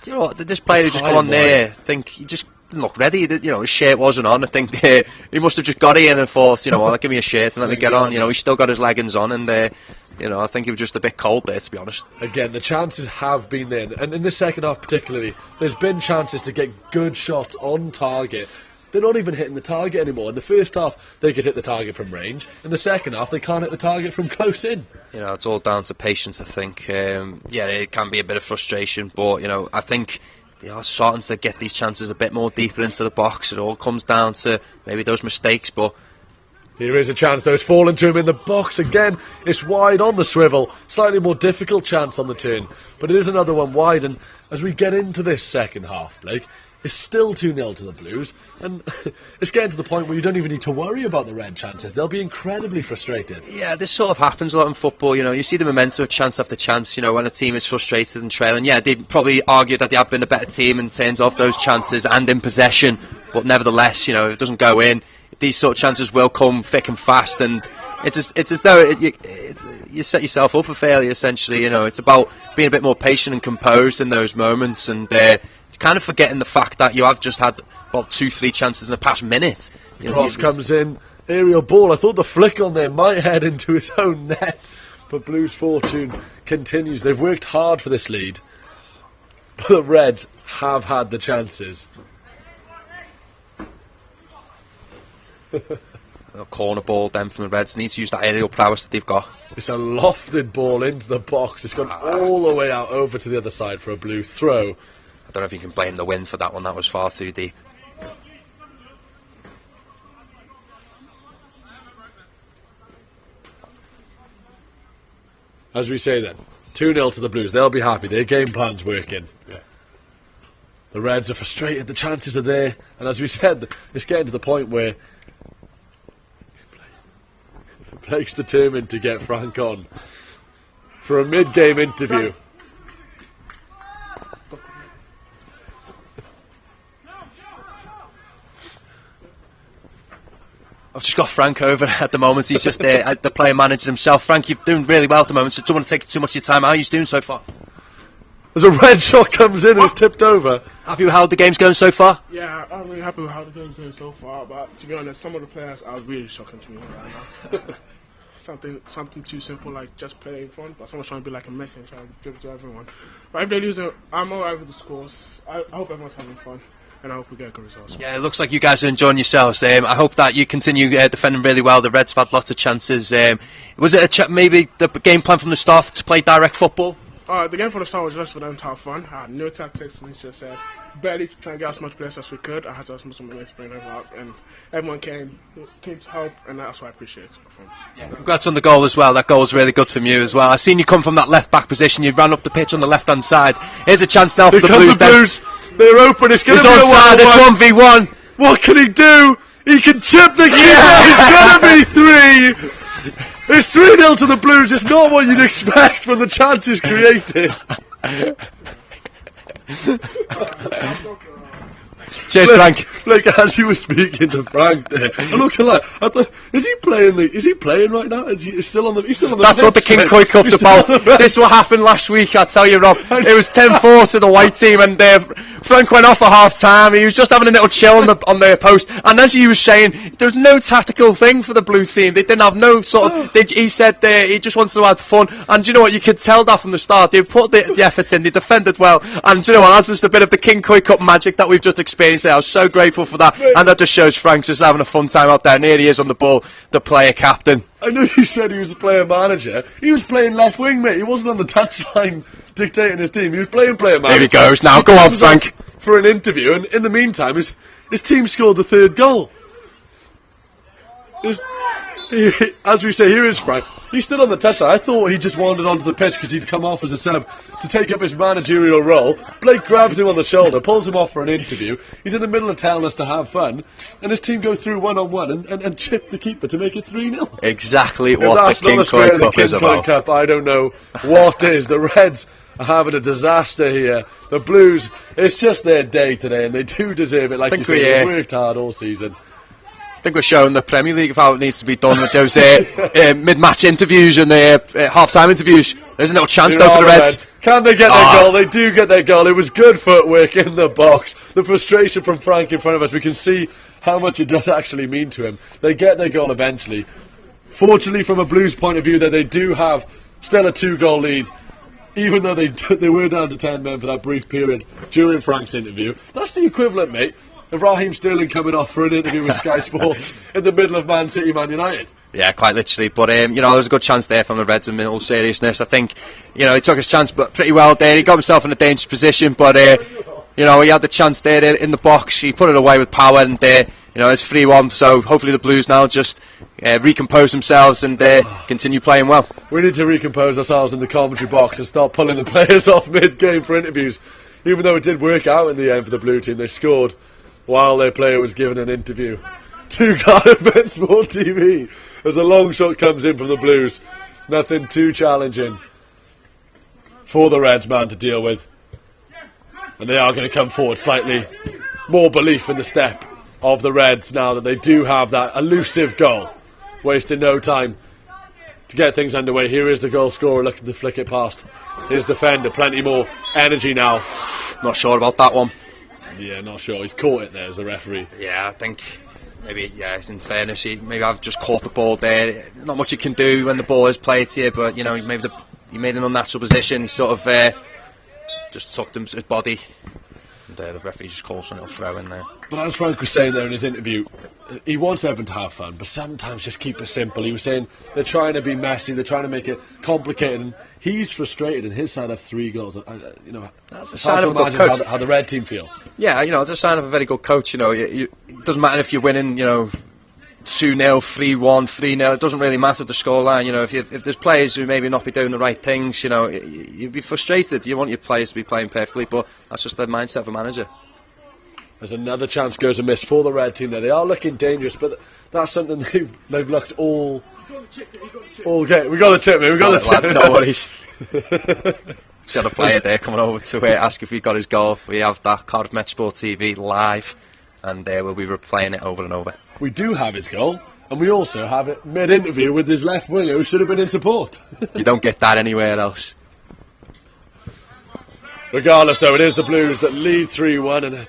You know what? This player who just come on there, I think he just didn't look ready. You know, his shirt wasn't on. I think he must have just got in and thought, you know what, give me a shirt and let me get on. You know, he's still got his leggings on, and you know, I think he was just a bit cold there, to be honest. Again, the chances have been there, and in the second half particularly, there's been chances to get good shots on target. They're not even hitting the target anymore. In the first half, they could hit the target from range. In the second half, they can't hit the target from close in. You know, it's all down to patience, I think. Yeah, it can be a bit of frustration, but, you know, I think they are starting to get these chances a bit more deeper into the box. It all comes down to maybe those mistakes, but... Here is a chance, though. It's fallen to him in the box again. It's wide on the swivel. Slightly more difficult chance on the turn, but it is another one wide. And as we get into this second half, Blake, it's still 2-0 to the Blues, and it's getting to the point where you don't even need to worry about the Red chances. They'll be incredibly frustrated. Yeah, this sort of happens a lot in football. You know, you see the momentum of chance after chance. You know, when a team is frustrated and trailing, yeah, they'd probably argue that they have been a better team in terms of those chances and in possession. But nevertheless, you know, if it doesn't go in, these sort of chances will come thick and fast, and it's as though you set yourself up for failure. Essentially, you know, it's about being a bit more patient and composed in those moments, and kind of forgetting the fact that you have just had about 2-3 chances in the past minute. You know, Cross comes in, aerial ball. I thought the flick on there might head into his own net, but Blues' fortune continues. They've worked hard for this lead, but the Reds have had the chances. A corner ball then from the Reds. Needs to use that aerial prowess that they've got. It's a lofted ball into the box. It's gone all the way out over to the other side for a blue throw. I don't know if you can blame the wind for that one. That was far too deep. As we say then, 2-0 to the Blues. They'll be happy. Their game plan's working. Yeah. The Reds are frustrated. The chances are there. And as we said, it's getting to the point where Blake's determined to get Frank on for a mid-game interview. I've just got Frank over at the moment. He's just the player manager himself. Frank, you're doing really well at the moment, so don't want to take too much of your time. How are you doing so far? As a red shot comes in and it's tipped over. Happy with how the game's going so far? Yeah, I'm really happy with how the game's going so far, but to be honest, some of the players are really shocking to me right now. Something too simple like just playing fun, but someone's trying to be like a Messi and trying to dribble to everyone. But if they lose, I'm alright with the scores. I hope everyone's having fun, and I hope we get good results. Yeah, it looks like you guys are enjoying yourselves. I hope that you continue defending really well. The Reds have had lots of chances. Was it maybe the game plan from the start to play direct football? The game for the start was just for them to have fun. I had no tactics, and it's just said barely trying to get as much players as we could. I had to ask someone to bring them out, and everyone came to help, and that's what I appreciate. Yeah, congrats on the goal as well. That goal was really good from you as well. I seen you come from that left back position. You ran up the pitch on the left hand side. Here's a chance now for the Blues. They're open. It's going to be onside. It's 1v1. What can he do? He can chip the keeper. It's going to be 3. It's 3-0 to the Blues. It's not what you'd expect from the chances created. Cheers, Frank. Like as you were speaking to Frank there, I'm not gonna lie. I thought, is he playing right now? He's still on the. That's what the Cyncoed Cup's about. This what happened last week. I tell you, Rob. It was 10-4 to the white team, and Frank went off at half time. He was just having a little chill on the post, and as he was saying, there's no tactical thing for the blue team. They didn't have no sort of. He said he just wanted to have fun, and you know what? You could tell that from the start. They put the effort in. They defended well, and you know what? That's just a bit of the Cyncoed Cup magic that we've just experienced. I was so grateful for that, and that just shows Frank's just having a fun time out there. And here he is on the ball, the player captain. I know you said he was a player manager. He was playing left wing, mate. He wasn't on the touchline dictating his team. He was playing player manager. Here he goes now. Go on, Frank. For an interview, and in the meantime, his team scored the 3rd goal. As we say, here is Frank. He's still on the touchline. I thought he just wandered onto the pitch because he'd come off as a sub to take up his managerial role. Blake grabs him on the shoulder, pulls him off for an interview. He's in the middle of telling us to have fun, and his team go through one-on-one and chip the keeper to make it 3-0. Exactly what the Cyncoed Cup is about. Cup, I don't know what is. The Reds are having a disaster here. The Blues, it's just their day today, and they do deserve it. Like you said, they've worked hard all season. I think we're showing the Premier League of how it needs to be done with those mid-match interviews and the half-time interviews. There's a little chance though for the Reds. Can they get their goal? They do get their goal. It was good footwork in the box. The frustration from Frank in front of us, we can see how much it does actually mean to him. They get their goal eventually. Fortunately, from a Blues point of view, that they do have still a 2-goal lead, even though they were down to 10 men for that brief period during Frank's interview. That's the equivalent, mate, of Raheem Sterling coming off for an interview with Sky Sports in the middle of Man City, Man United. Yeah, quite literally. But, there's a good chance there from the Reds in all seriousness. I think, he took his chance but pretty well there. He got himself in a dangerous position, but, he had the chance there in the box. He put it away with power, and, it's 3-1. So hopefully the Blues now just recompose themselves and continue playing well. We need to recompose ourselves in the commentary box and start pulling the players off mid-game for interviews. Even though it did work out in the end for the blue team, they scored while their player was given an interview to Cardiff Bet Sport TV as a long shot comes in from the Blues. Nothing too challenging for the Reds man to deal with, and they are going to come forward slightly. More belief in the step of the Reds now that they do have that elusive goal, wasting no time to get things underway. Here is the goal scorer looking to flick it past his defender. Plenty more energy now. Not sure about that one. Yeah, not sure. He's caught it there as the referee. Yeah, I think maybe, in fairness, maybe I've just caught the ball there. Not much you can do when the ball is played to you, but, maybe he made an unnatural position. He sort of just tucked his body. And the referee just calls for a little throw in there. But as Frank was saying there in his interview, he wants everyone to have fun, but sometimes just keep it simple. He was saying they're trying to be messy, they're trying to make it complicated, and he's frustrated, and his side have 3 goals. That's a sign of a good coach. How the red team feel. Yeah, it's a sign of a very good coach. It doesn't matter if you're winning, 2-0, 3-1, 3-0. It doesn't really matter the scoreline. If there's players who maybe not be doing the right things, you'd be frustrated. You want your players to be playing perfectly, but that's just the mindset of a manager. There's another chance goes amiss for the red team there. They are looking dangerous, but that's something they've looked all game. We got the chip, mate. We got the chip. No worries. Just had a player there coming over to ask if he got his goal. We have that Cardiff Met Sport TV live, and we'll be replaying it over and over. We do have his goal, and we also have it mid-interview with his left winger who should have been in support. You don't get that anywhere else. Regardless, though, it is the Blues that lead 3-1, and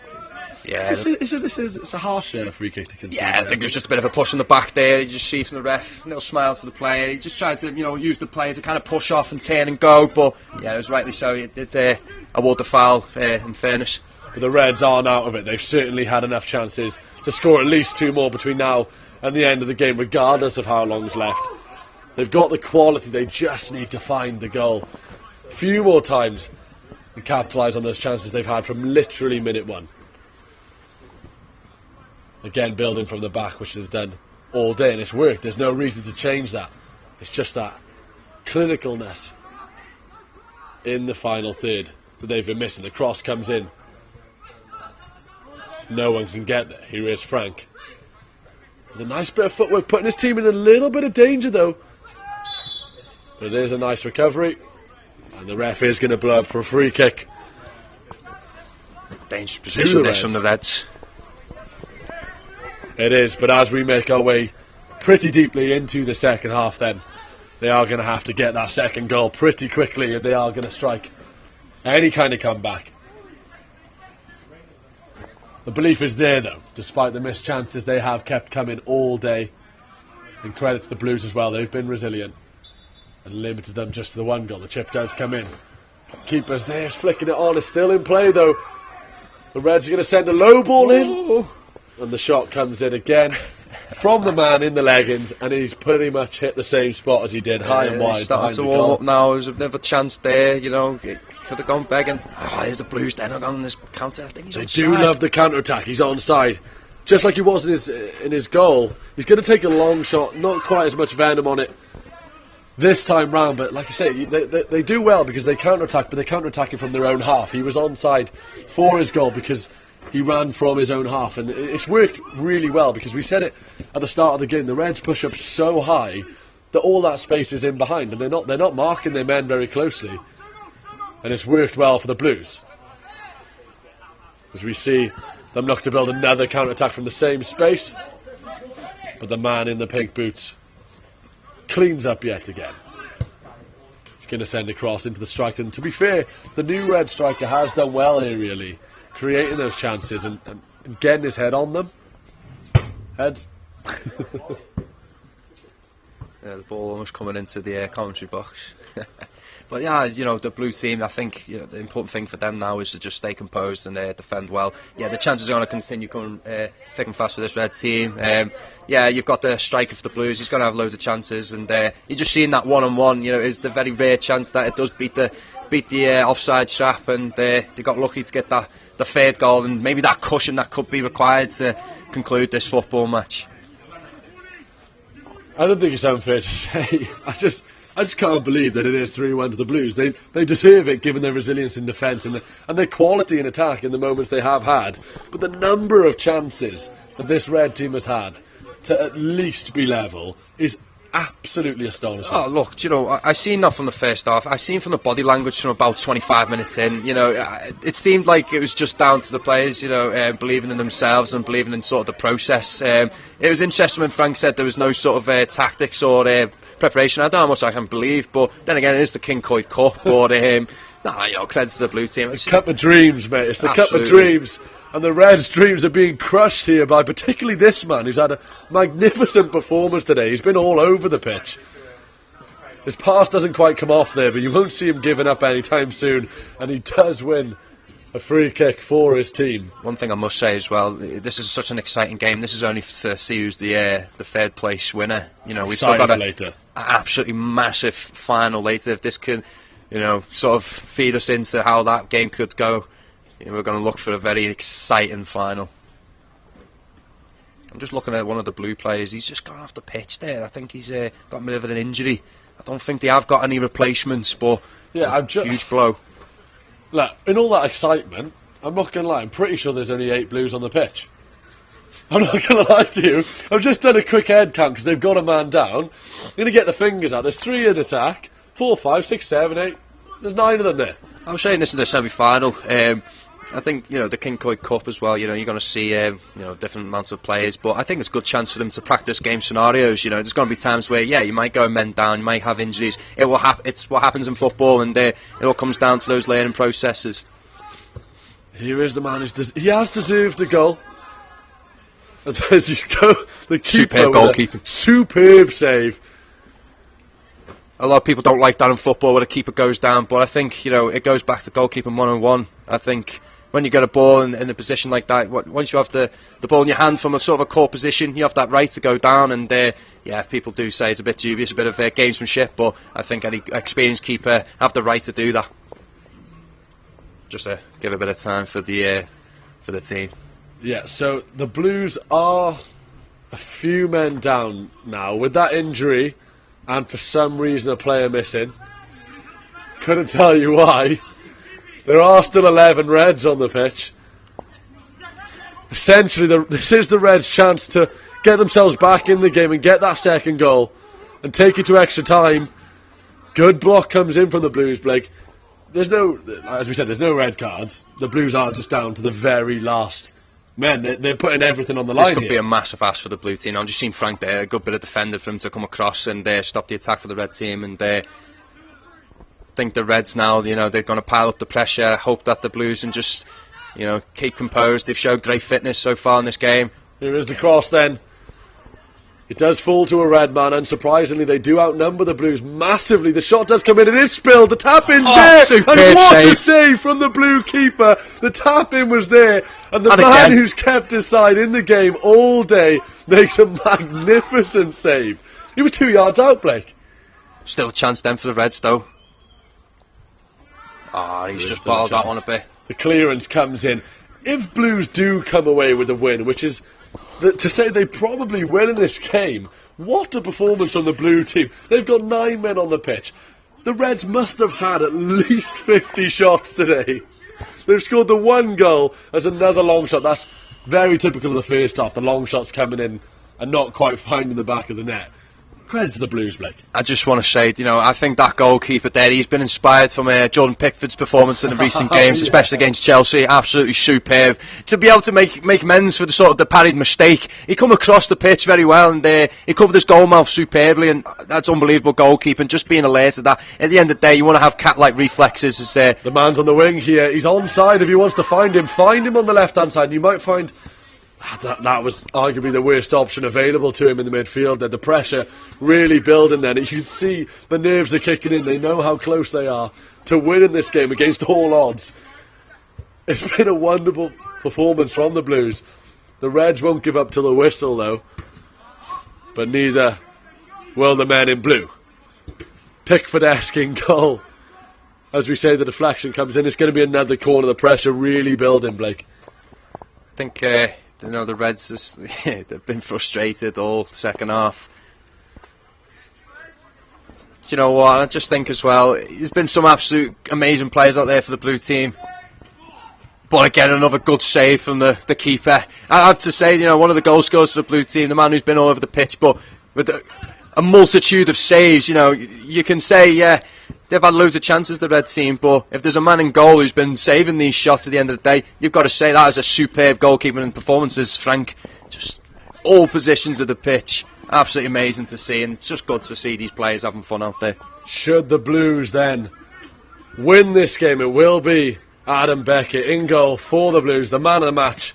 yeah, it's a harsh free kick to concede. Yeah, I think it was just a bit of a push in the back there. You just see from the ref, a little smile to the player. He just tried to, use the player to kind of push off and turn and go. But yeah, it was rightly so. He did award the foul. In fairness, but the Reds aren't out of it. They've certainly had enough chances to score at least 2 more between now and the end of the game, regardless of how long's left. They've got the quality. They just need to find the goal a few more times and capitalise on those chances they've had from literally minute 1. Again, building from the back, which they've done all day, and it's worked. There's no reason to change that. It's just that clinicalness in the final third that they've been missing. The cross comes in. No one can get there. Here is Frank. With a nice bit of footwork, putting his team in a little bit of danger, though. But it is a nice recovery. And the ref is going to blow up for a free kick. Dangerous position this from the Reds. It is, but as we make our way pretty deeply into the second half, then they are going to have to get that second goal pretty quickly if they are going to strike any kind of comeback. The belief is there, though, despite the missed chances they have kept coming all day. And credit to the Blues as well, they've been resilient and limited them just to the 1 goal. The chip does come in. Keeper's there, flicking it on, it's still in play though. The Reds are going to send a low ball in. And the shot comes in again from the man in the leggings, and he's pretty much hit the same spot as he did, high and wide. He's starting to warm up now. There's another chance there, It could have gone begging. Here's the Blues then on this counter. I think he's They onside. do love the counter-attack. He's onside. Just like he was in his goal. He's going to take a long shot, not quite as much venom on it this time round, but like I say, they do well because they counter-attack, but they're counter-attacking from their own half. He was onside for his goal because he ran from his own half, and it's worked really well because we said it at the start of the game. The Reds push up so high that all that space is in behind, and they're not marking their men very closely, and it's worked well for the Blues. As we see them look to build another counter-attack from the same space, but the man in the pink boots cleans up yet again. He's going to send a cross into the striker, and to be fair, the new Red striker has done well here, really, creating those chances and getting his head on them. Heads. Yeah, the ball almost coming into the commentary box. But yeah, the Blue team, I think the important thing for them now is to just stay composed and defend well. Yeah, the chances are going to continue coming thick and fast for this Red team. Yeah, you've got the striker for the Blues. He's going to have loads of chances, and you're just seeing that one-on-one. Is the very rare chance that it does beat the offside trap, and they got lucky to get the 3rd goal, and maybe that cushion that could be required to conclude this football match. I don't think it's unfair to say. I just can't believe that it is 3-1 to the Blues. They deserve it given their resilience in defence and their quality in attack in the moments they have had. But the number of chances that this Red team has had to at least be level is absolutely astonishing. Oh, look, I seen that from the first half. I seen from the body language from about 25 minutes in. It seemed like it was just down to the players, believing in themselves and believing in sort of the process. It was interesting when Frank said there was no sort of tactics or preparation. I don't know how much I can believe, but then again, it is the Cyncoed Cup. But credits to the Blue team. It's the Cup of Dreams, mate. It's the Absolutely. Cup of Dreams. And the Reds' dreams are being crushed here by particularly this man who's had a magnificent performance today. He's been all over the pitch. His pass doesn't quite come off there, but you won't see him giving up anytime soon. And he does win a free kick for his team. One thing I must say as well, this is such an exciting game. This is only to see who's the third place winner. You know, we've still got an absolutely massive final later. If this can, you know, sort of feed us into how that game could go, you know, we're going to look for a very exciting final. I'm just looking at one of the blue players. He's just gone off the pitch there. I think he's got a bit of an injury. I don't think they have got any replacements, but yeah, huge blow. Look, in all that excitement, I'm not going to lie, I'm pretty sure there's only 8 blues on the pitch. I'm not going to lie to you. I've just done a quick head count because they've got a man down. I'm going to get the fingers out. There's 3 in attack, 4, 5, 6, 7, 8. There's 9 of them there. I was saying this in the semi-final. I think, you know, the Cyncoed Cup as well, you know, you're going to see, you know, different amounts of players, but I think it's a good chance for them to practice game scenarios. You know, there's going to be times where, yeah, you might go men down, you might have injuries. It's what happens in football, and it all comes down to those learning processes. Here is the man he has deserved a goal. As you go, the keeper, superb goalkeeping, superb save. A lot of people don't like that in football where the keeper goes down, but I think, you know, it goes back to goalkeeping 101. I think when you get a ball in a position like that, once you have the ball in your hand from a sort of a core position, you have that right to go down, and yeah, people do say it's a bit dubious, a bit of gamesmanship, but I think any experienced keeper have the right to do that. Just to give a bit of time for the team. Yeah, so the Blues are a few men down now with that injury, and for some reason a player missing. Couldn't tell you why. There are still 11 Reds on the pitch. Essentially, this is the Reds' chance to get themselves back in the game and get that second goal and take it to extra time. Good block comes in from the Blues, Blake. There's no, as we said, there's no red cards. The Blues are just down to the very last men. They're putting everything on the line. This could be a massive ask for the blue team. I've just seen Frank there, a good bit of defender for him to come across and stop the attack for the red team, and think the Reds now, you know, they're going to pile up the pressure, hope that the Blues and just, you know, keep composed. They've showed great fitness so far in this game. Here is the cross then. It does fall to a red man. Unsurprisingly, they do outnumber the Blues massively. The shot does come in. It is spilled. The tap-in's there. And what a save from the Blue keeper. The tap-in was there. And the man who's kept his side in the game all day makes a magnificent save. He was 2 yards out, Blake. Still a chance then for the Reds, though. He's just bottled that one a bit. The clearance comes in. If Blues do come away with a win, which is to say they probably win in this game, what a performance from the Blue team. They've got 9 men on the pitch. The Reds must have had at least 50 shots today. They've scored the 1 goal as another long shot. That's very typical of the first half, the long shots coming in and not quite finding the back of the net. Credit to the Blues, Blake. I just want to say, you know, I think that goalkeeper there, he's been inspired from Jordan Pickford's performance in the recent games, especially against Chelsea. Absolutely superb. To be able to make amends for the sort of the parried mistake, he come across the pitch very well, and he covered his goal mouth superbly, and that's unbelievable goalkeeping. Just being alert to that. At the end of the day, you want to have cat-like reflexes. The man's on the wing here. He's onside. If he wants to find him on the left-hand side. And you might find that was arguably the worst option available to him in the midfield. The pressure really building then. You can see the nerves are kicking in. They know how close they are to winning this game against all odds. It's been a wonderful performance from the Blues. The Reds won't give up till the whistle, though. But neither will the men in blue. Pickford-esque in goal. As we say, the deflection comes in. It's going to be another corner. The pressure really building, Blake. I think you know, the Reds, they've been frustrated all second half. Do you know what? I just think as well, there's been some absolute amazing players out there for the Blue team. But again, another good save from the keeper. I have to say, you know, one of the goal scorers for the Blue team, the man who's been all over the pitch, but with a multitude of saves, you know, you can say, yeah, they've had loads of chances, the Red team, but if there's a man in goal who's been saving these shots at the end of the day, you've got to say that is a superb goalkeeping and performances, Frank. Just all positions of the pitch. Absolutely amazing to see, and it's just good to see these players having fun out there. Should the Blues then win this game, it will be Adam Beckett in goal for the Blues, the man of the match.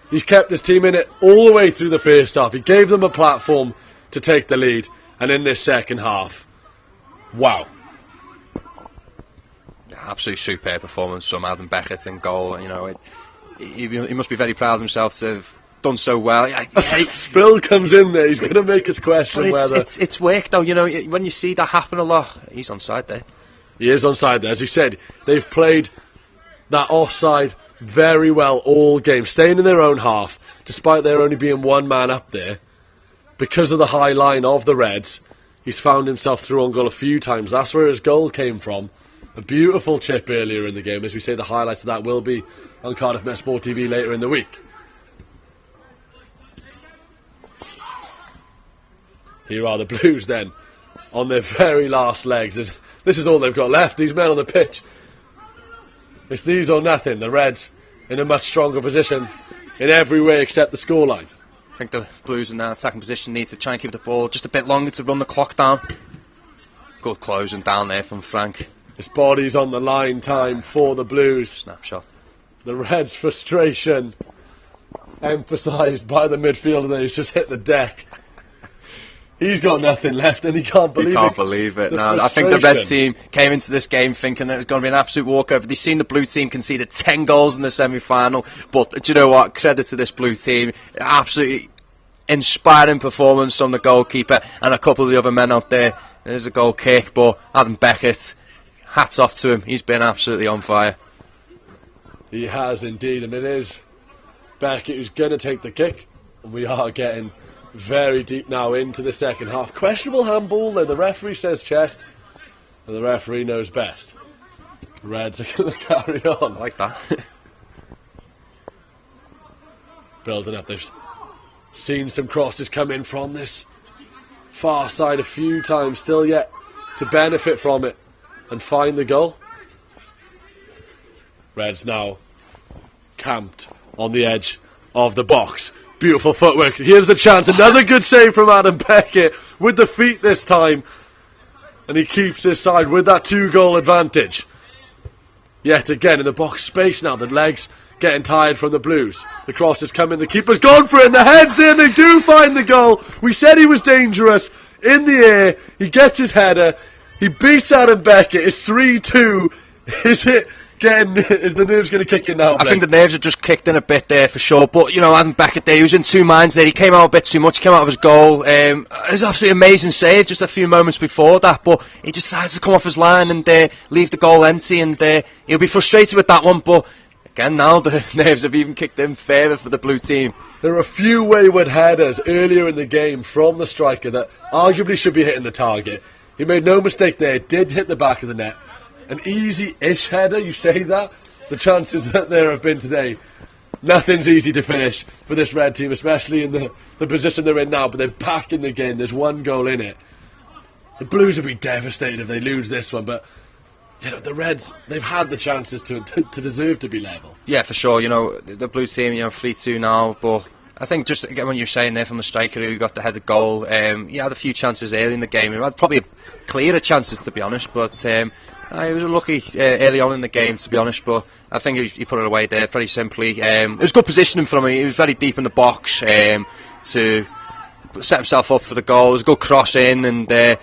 He's kept his team in it all the way through the first half. He gave them a platform to take the lead, and in this second half, wow. Absolutely superb performance from Adam Beckett in goal. He must be very proud of himself to have done so well. Spill comes in there. He's going to make us question whether it's work though. When you see that happen a lot, he's onside there. He is onside there. As you said, they've played that offside very well all game, staying in their own half, despite there only being one man up there. Because of the high line of the Reds, he's found himself through on goal a few times. That's where his goal came from. A beautiful chip earlier in the game. As we say, the highlights of that will be on Cardiff Met Sport TV later in the week. Here are the Blues then, on their very last legs. This is all they've got left, these men on the pitch. It's these or nothing. The Reds in a much stronger position in every way except the scoreline. I think the Blues in that attacking position need to try and keep the ball just a bit longer to run the clock down. Good closing down there from Frank. His body's on the line, time for the Blues. Snapshot. The Reds' frustration emphasised by the midfielder there who's just hit the deck. He's got nothing left and he can't believe it. He can't believe it. No, I think the Red team came into this game thinking that it was going to be an absolute walkover. They've seen the Blue team conceded 10 goals in the semi-final. But do you know what? Credit to this Blue team. Absolutely inspiring performance from the goalkeeper and a couple of the other men out there. There's a goal kick, but Adam Beckett, hats off to him. He's been absolutely on fire. He has indeed, and it is Beckett who's going to take the kick. We are getting very deep now into the second half. Questionable handball, though. The referee says chest, and the referee knows best. The Reds are going to carry on. I like that. Building up. They've seen some crosses come in from this far side a few times, still yet to benefit from it and find the goal. Reds now camped on the edge of the box. Beautiful footwork. Here's the chance. Another good save from Adam Beckett with the feet this time. And he keeps his side with that 2-goal advantage. Yet again in the box space now. The legs getting tired from the Blues. The cross is coming. The keeper's gone for it. And the head's there. And they do find the goal. We said he was dangerous. In the air. He gets his header. He beats Adam Beckett. It's 3-2. Is it? Is the nerves going to kick in now? I think the nerves have just kicked in a bit there for sure. But, Adam Beckett there, he was in two minds there. He came out a bit too much, came out of his goal. It was an absolutely amazing save just a few moments before that. But he just decides to come off his line and leave the goal empty. And he'll be frustrated with that one. But, again, now the nerves have even kicked in further for the Blue team. There are a few wayward headers earlier in the game from the striker that arguably should be hitting the target. He made no mistake there. Did hit the back of the net. An easy-ish header, you say that? The chances that there have been today, nothing's easy to finish for this Red team, especially in the position they're in now, but they're back in the game. There's one goal in it. The Blues would be devastated if they lose this one, but the Reds, they've had the chances to deserve to be level. Yeah, for sure. The Blue team, 3-2 now, but I think just again when you were saying there from the striker who got the headed goal, he had a few chances early in the game. He had probably clearer chances, to be honest, but he was lucky early on in the game, to be honest, but I think he put it away there very simply. It was good positioning from him. He was very deep in the box to set himself up for the goal. It was a good cross in, and he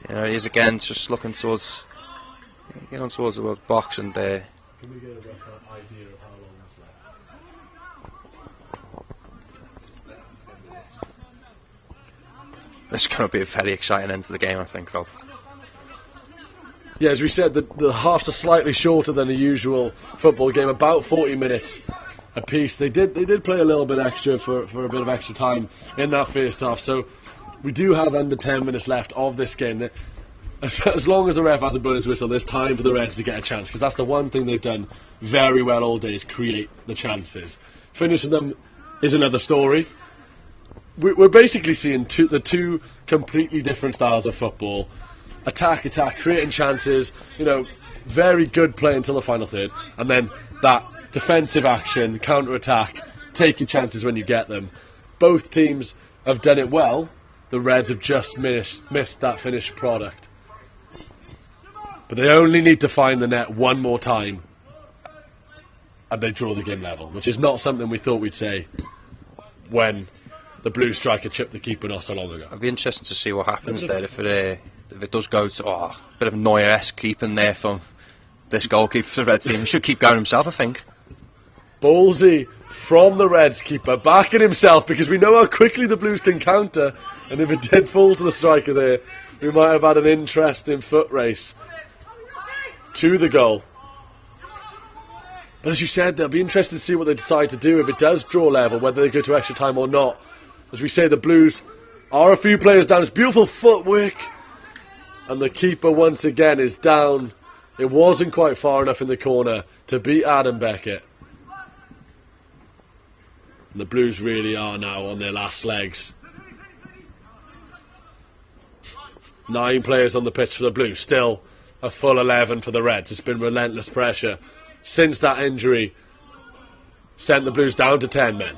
is again just looking towards the box. And Can we get a rough idea of how long that's left? It's going to be a very exciting end to the game, I think, Rob. Yeah, as we said, the halves are slightly shorter than a usual football game, about 40 minutes apiece. They did play a little bit extra for a bit of extra time in that first half, so we do have under 10 minutes left of this game. As long as the ref hasn't blown his whistle, there's time for the Reds to get a chance, because that's the one thing they've done very well all day, is create the chances. Finishing them is another story. We're basically seeing the two completely different styles of football. Attack, creating chances, very good play until the final third, and then that defensive action, counter-attack, take your chances when you get them. Both teams have done it well. The Reds have just missed that finished product. But they only need to find the net one more time, and they draw the game level, which is not something we thought we'd say when the Blue striker chipped the keeper not so long ago. It'll be interesting to see what happens there if it does go to a bit of Neuer-esque keeping there from this goalkeeper for the red team. He should keep going himself, I think. Ballsy from the Reds keeper, backing himself, because we know how quickly the Blues can counter, and if it did fall to the striker there, we might have had an interesting foot race to the goal. But as you said, they'll be interested to see what they decide to do if it does draw level, whether they go to extra time or not. As we say, the Blues are a few players down. It's beautiful footwork, and the keeper once again is down. It wasn't quite far enough in the corner to beat Adam Beckett. And the Blues really are now on their last legs. 9 players on the pitch for the Blues, still a full 11 for the Reds. It's been relentless pressure since that injury sent the Blues down to 10 men.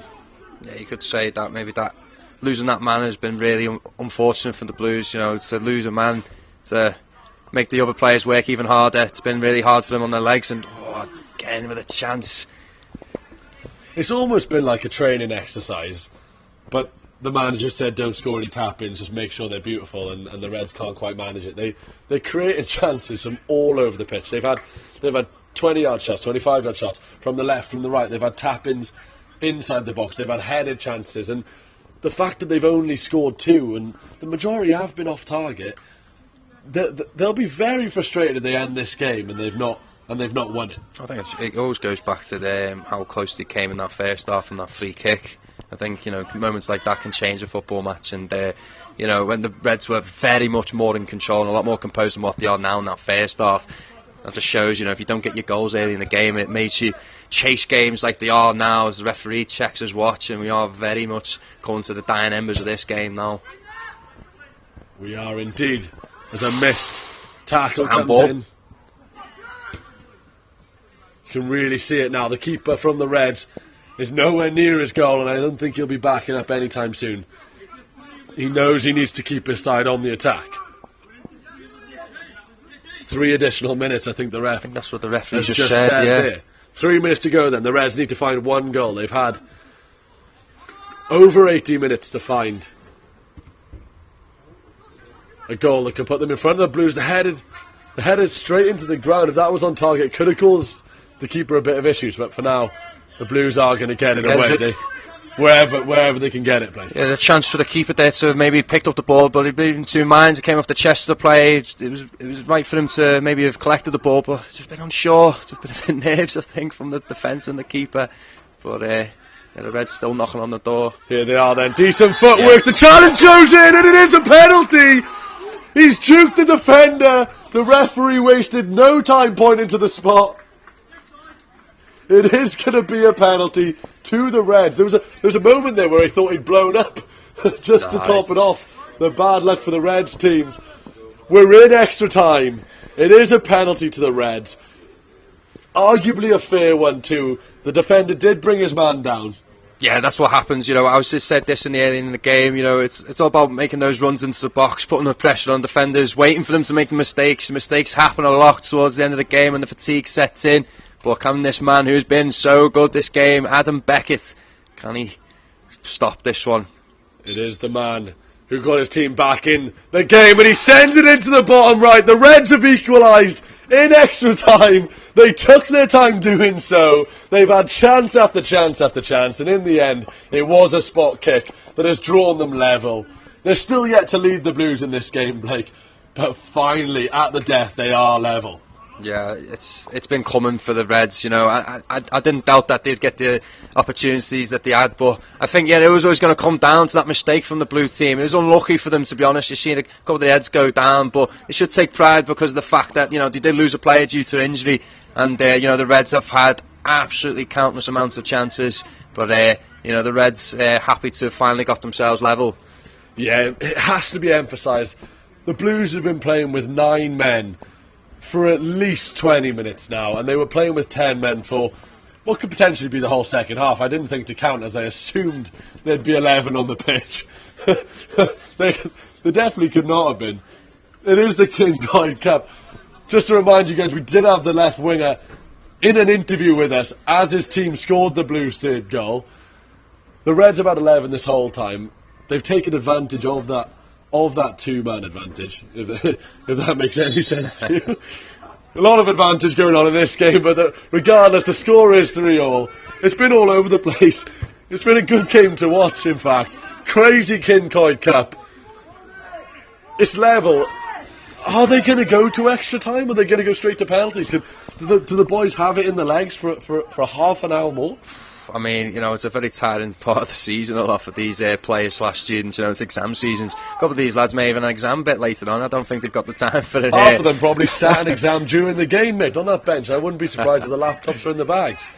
Yeah, you could say that maybe that losing that man has been really unfortunate for the Blues. You know, to lose a man, to make the other players work even harder. It's been really hard for them on their legs, and again with a chance. It's almost been like a training exercise, but the manager said don't score any tap-ins, just make sure they're beautiful, and the Reds can't quite manage it. They created chances from all over the pitch. They've had 20-yard shots, 25-yard shots from the left, from the right. They've had tap-ins inside the box. They've had headed chances, and the fact that they've only scored 2, and the majority have been off target, they'll be very frustrated if they end this game and they've not won it. I think it always goes back to how close they came in that first half and that free kick. I think, you know, moments like that can change a football match, and you know, when the Reds were very much more in control and a lot more composed than what they are now in that first half, that just shows, you know, if you don't get your goals early in the game, it makes you chase games like they are now as the referee checks his watch, and we are very much coming to the dying embers of this game now. We are indeed, as a missed tackle comes handball. in. You can really see it now. The keeper from the Reds is nowhere near his goal, and I don't think he'll be backing up anytime soon. He knows he needs to keep his side on the attack. 3 additional minutes, I think the ref. I think that's what the referee has just said, yeah. there. 3 minutes to go then. The Reds need to find 1 goal. They've had over 80 minutes to find a goal that can put them in front of the Blues. The headed straight into the ground. If that was on target, it could have caused the keeper a bit of issues, but for now, the Blues are going to get it away. Wherever they can get it, Blake. Yeah, there's a chance for the keeper there to have maybe picked up the ball, but he'd been in 2 minds. It came off the chest of the play. It was right for him to maybe have collected the ball, but just a bit unsure. Just a bit of nerves, I think, from the defence and the keeper. But yeah, the Reds still knocking on the door. Here they are then. Decent footwork. Yeah. The challenge goes in, and it is a penalty. He's juked the defender. The referee wasted no time pointing to the spot. It is going to be a penalty to the Reds. There was a moment there where I thought he'd blown up just to top it off. The bad luck for the Reds teams. We're in extra time. It is a penalty to the Reds. Arguably a fair one too. The defender did bring his man down. Yeah, that's what happens. You know, I was just said this in the early in the game. You know, it's all about making those runs into the box, putting the pressure on defenders, waiting for them to make mistakes. Mistakes happen a lot towards the end of the game, and the fatigue sets in. But can this man who's been so good this game, Adam Beckett, can he stop this one? It is the man who got his team back in the game, and he sends it into the bottom right. The Reds have equalised in extra time. They took their time doing so. They've had chance after chance after chance, and in the end, it was a spot kick that has drawn them level. They're still yet to lead the Blues in this game, Blake, but finally, at the death, they are level. Yeah, it's been coming for the Reds. You know, I didn't doubt that they'd get the opportunities that they had, but I think it was always going to come down to that mistake from the Blue team. It was unlucky for them, to be honest. You've seen a couple of their heads go down, but they should take pride because of the fact that, you know, they did lose a player due to injury, and you know, the Reds have had absolutely countless amounts of chances, but you know, the Reds happy to have finally got themselves level. Yeah, it has to be emphasised. The Blues have been playing with 9 men for at least 20 minutes now, and they were playing with 10 men for what could potentially be the whole second half. I didn't think to count, as I assumed there'd be 11 on the pitch. they definitely could not have been. It is the Cyncoed Cup. Just to remind you guys, we did have the left winger in an interview with us as his team scored the Blues' 3rd goal. The Reds have had 11 this whole time. They've taken advantage of that 2-man advantage, if that makes any sense to you. A lot of advantage going on in this game, but regardless, the score is 3-all. It's been all over the place. It's been a good game to watch, in fact. Crazy Cyncoed Cup. It's level. Are they going to go to extra time? Are they going to go straight to penalties? Do the boys have it in the legs for half an hour more? I mean, it's a very tiring part of the season, a lot for these players / students. It's exam seasons. A couple of these lads may have an exam a bit later on. I don't think they've got the time for it. Half of them probably sat an exam during the game, mate, on that bench. I wouldn't be surprised if the laptops were in the bags.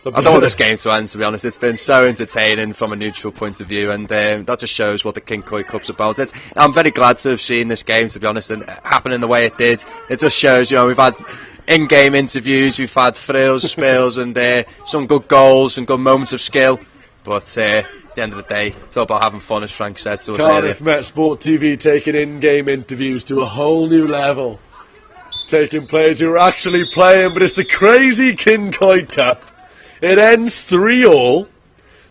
I don't want this game to end, to be honest. It's been so entertaining from a neutral point of view, and that just shows what the Cyncoed Cup's about. I'm very glad to have seen this game, to be honest, and happening the way it did. It just shows, we've had in-game interviews, we've had thrills, spills, and some good goals and good moments of skill. But at the end of the day, it's all about having fun, as Frank said. So Cardiff Met Sport TV taking in-game interviews to a whole new level. Taking players who are actually playing, but it's a crazy Cyncoed Cup. It ends 3-all.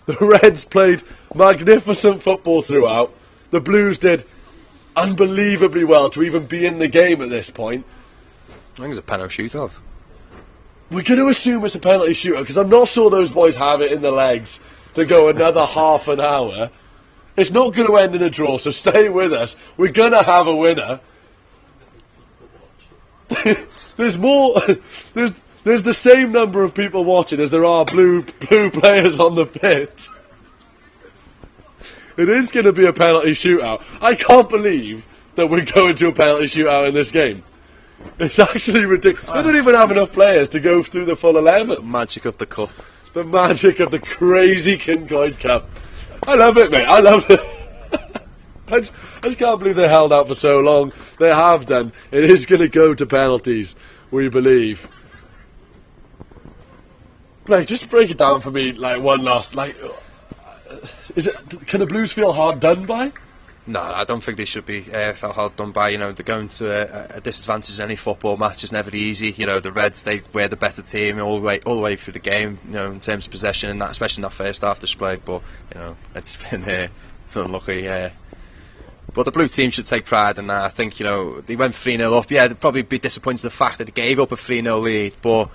The Reds played magnificent football throughout. The Blues did unbelievably well to even be in the game at this point. I think it's a penalty shootout. We're going to assume it's a penalty shootout because I'm not sure those boys have it in the legs to go another half an hour. It's not going to end in a draw, so stay with us. We're going to have a winner. There's more... There's the same number of people watching as there are blue players on the pitch. It is going to be a penalty shootout. I can't believe that we're going to a penalty shootout in this game. It's actually ridiculous. They don't even have enough players to go through the full 11. The magic of the cup. The magic of the crazy Cyncoed Cup. I love it, mate. I love it. I just can't believe they held out for so long. They have done. It is going to go to penalties, we believe. Blake, just break it down for me, one last, can the Blues feel hard done by? No, I don't think they should be felt hard done by. They're going to a disadvantage in any football match. It's never easy. The Reds, we're the better team all the way through the game. In terms of possession and that, especially in that first half display. But it's been it's unlucky. But the blue team should take pride in that. I think they went 3-0 up. Yeah, they'd probably be disappointed in the fact that they gave up a 3-0 lead, but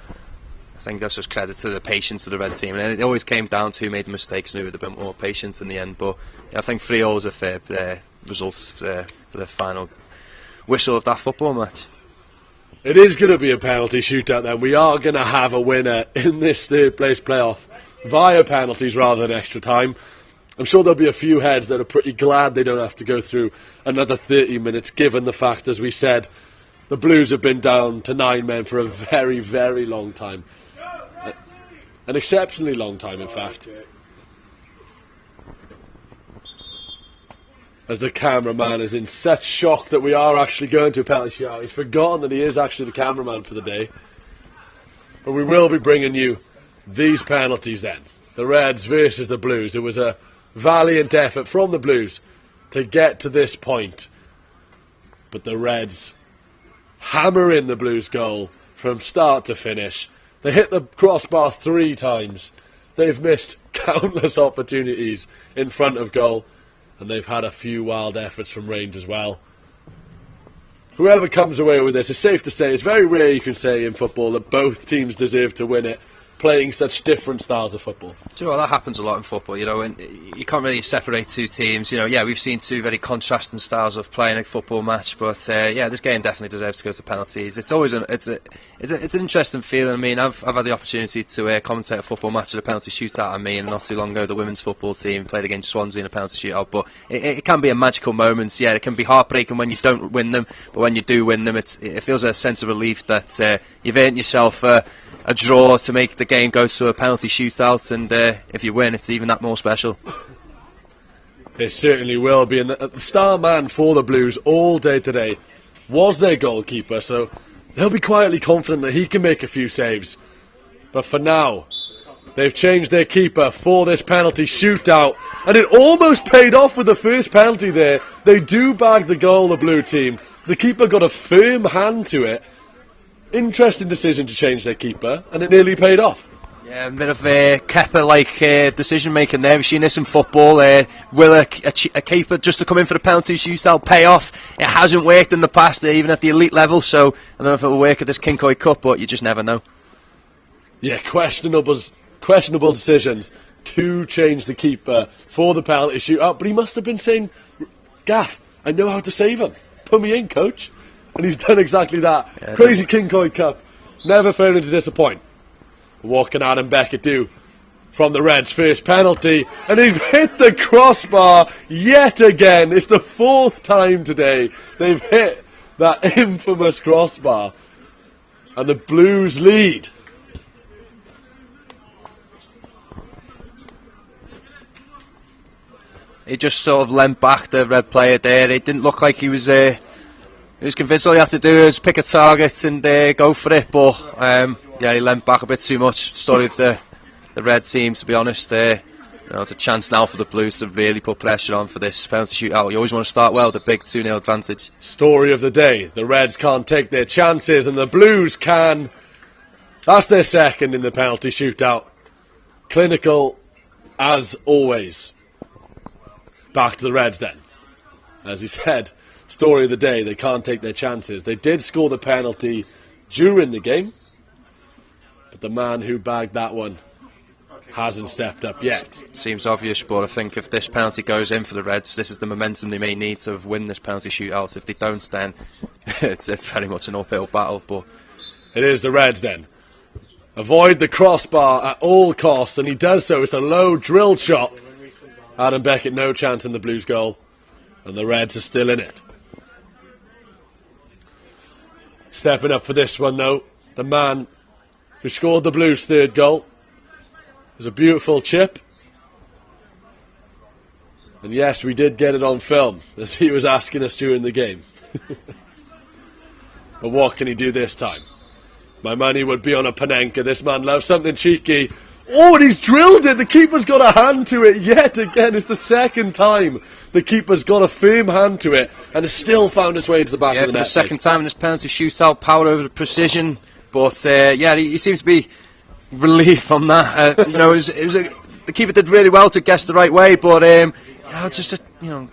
I think that's just credit to the patience of the red team, and it always came down to who made the mistakes and who had a bit more patience in the end. But I think 3-0 is a fair result for the final whistle of that football match. It is going to be a penalty shootout then. We are going to have a winner in this third place playoff via penalties rather than extra time. I'm sure there'll be a few heads that are pretty glad they don't have to go through another 30 minutes, given the fact, as we said, the Blues have been down to 9 men for a very, very long time. An exceptionally long time, in fact. As the cameraman is in such shock that we are actually going to a penalty shootout. He's forgotten that he is actually the cameraman for the day. But we will be bringing you these penalties then. The Reds versus the Blues. It was a valiant effort from the Blues to get to this point. But the Reds hammer in the Blues goal from start to finish. They hit the crossbar 3 times. They've missed countless opportunities in front of goal, and they've had a few wild efforts from range as well. Whoever comes away with this, it's safe to say, it's very rare you can say in football that both teams deserve to win it, playing such different styles of football. Do you know what, that happens a lot in football, and you can't really separate two teams. We've seen two very contrasting styles of playing a football match, but this game definitely deserves to go to penalties. It's always it's an interesting feeling. I mean, I've had the opportunity to commentate a football match at a penalty shootout. Not too long ago, the women's football team played against Swansea in a penalty shootout, but it can be a magical moment. Yeah, it can be heartbreaking when you don't win them, but when you do win them, it feels a sense of relief that you've earned yourself a draw to make the game go to a penalty shootout, and if you win, it's even that more special. It certainly will be, and the star man for the Blues all day today was their goalkeeper, so they'll be quietly confident that he can make a few saves. But for now, they've changed their keeper for this penalty shootout, and it almost paid off with the first penalty there. They do bag the goal, the blue team. The keeper got a firm hand to it. Interesting decision to change their keeper, and it nearly paid off. Yeah, a bit of Kepa-like decision making there. We've seen this in football. Will a keeper just to come in for the penalty shootout pay off? It hasn't worked in the past, even at the elite level. So I don't know if it will work at this Cyncoed Cup, but you just never know. Yeah, questionable decisions to change the keeper for the penalty shootout. But he must have been saying, "Gaff, I know how to save him. Put me in, coach." And he's done exactly that. Yeah, crazy Cyncoed Cup, never failing to disappoint. What can Adam Beckett do from the Reds' first penalty? And they've hit the crossbar yet again. It's the 4th time today they've hit that infamous crossbar. And the Blues lead. He just sort of leant back, the Red player there. It didn't look like he was convinced all he had to do was pick a target and go for it. But yeah, he leant back a bit too much. Story of the Red team, to be honest. It's a chance now for the Blues to really put pressure on for this penalty shootout. You always want to start well with a big 2-0 advantage. Story of the day. The Reds can't take their chances and the Blues can. That's their second in the penalty shootout. Clinical as always. Back to the Reds then. As he said, story of the day. They can't take their chances. They did score the penalty during the game. But the man who bagged that one hasn't stepped up yet. Seems obvious, but I think if this penalty goes in for the Reds, this is the momentum they may need to win this penalty shootout. If they don't, then it's very much an uphill battle. But it is the Reds then. Avoid the crossbar at all costs, and he does so. It's a low drilled shot. Adam Beckett, no chance in the Blues goal, and the Reds are still in it. Stepping up for this one, though, the man who scored the Blues' 3rd goal. It was a beautiful chip. And yes, we did get it on film, as he was asking us during the game. But what can he do this time? My money would be on a Panenka. This man loves something cheeky. Oh, and he's drilled it. The keeper's got a hand to it yet again. It's the 2nd time the keeper's got a firm hand to it and has still found its way into the back of the net. Yeah, for the 2nd time in this penalty shootout, power over the precision. But yeah, he seems to be relieved from that. The keeper did really well to guess the right way, but the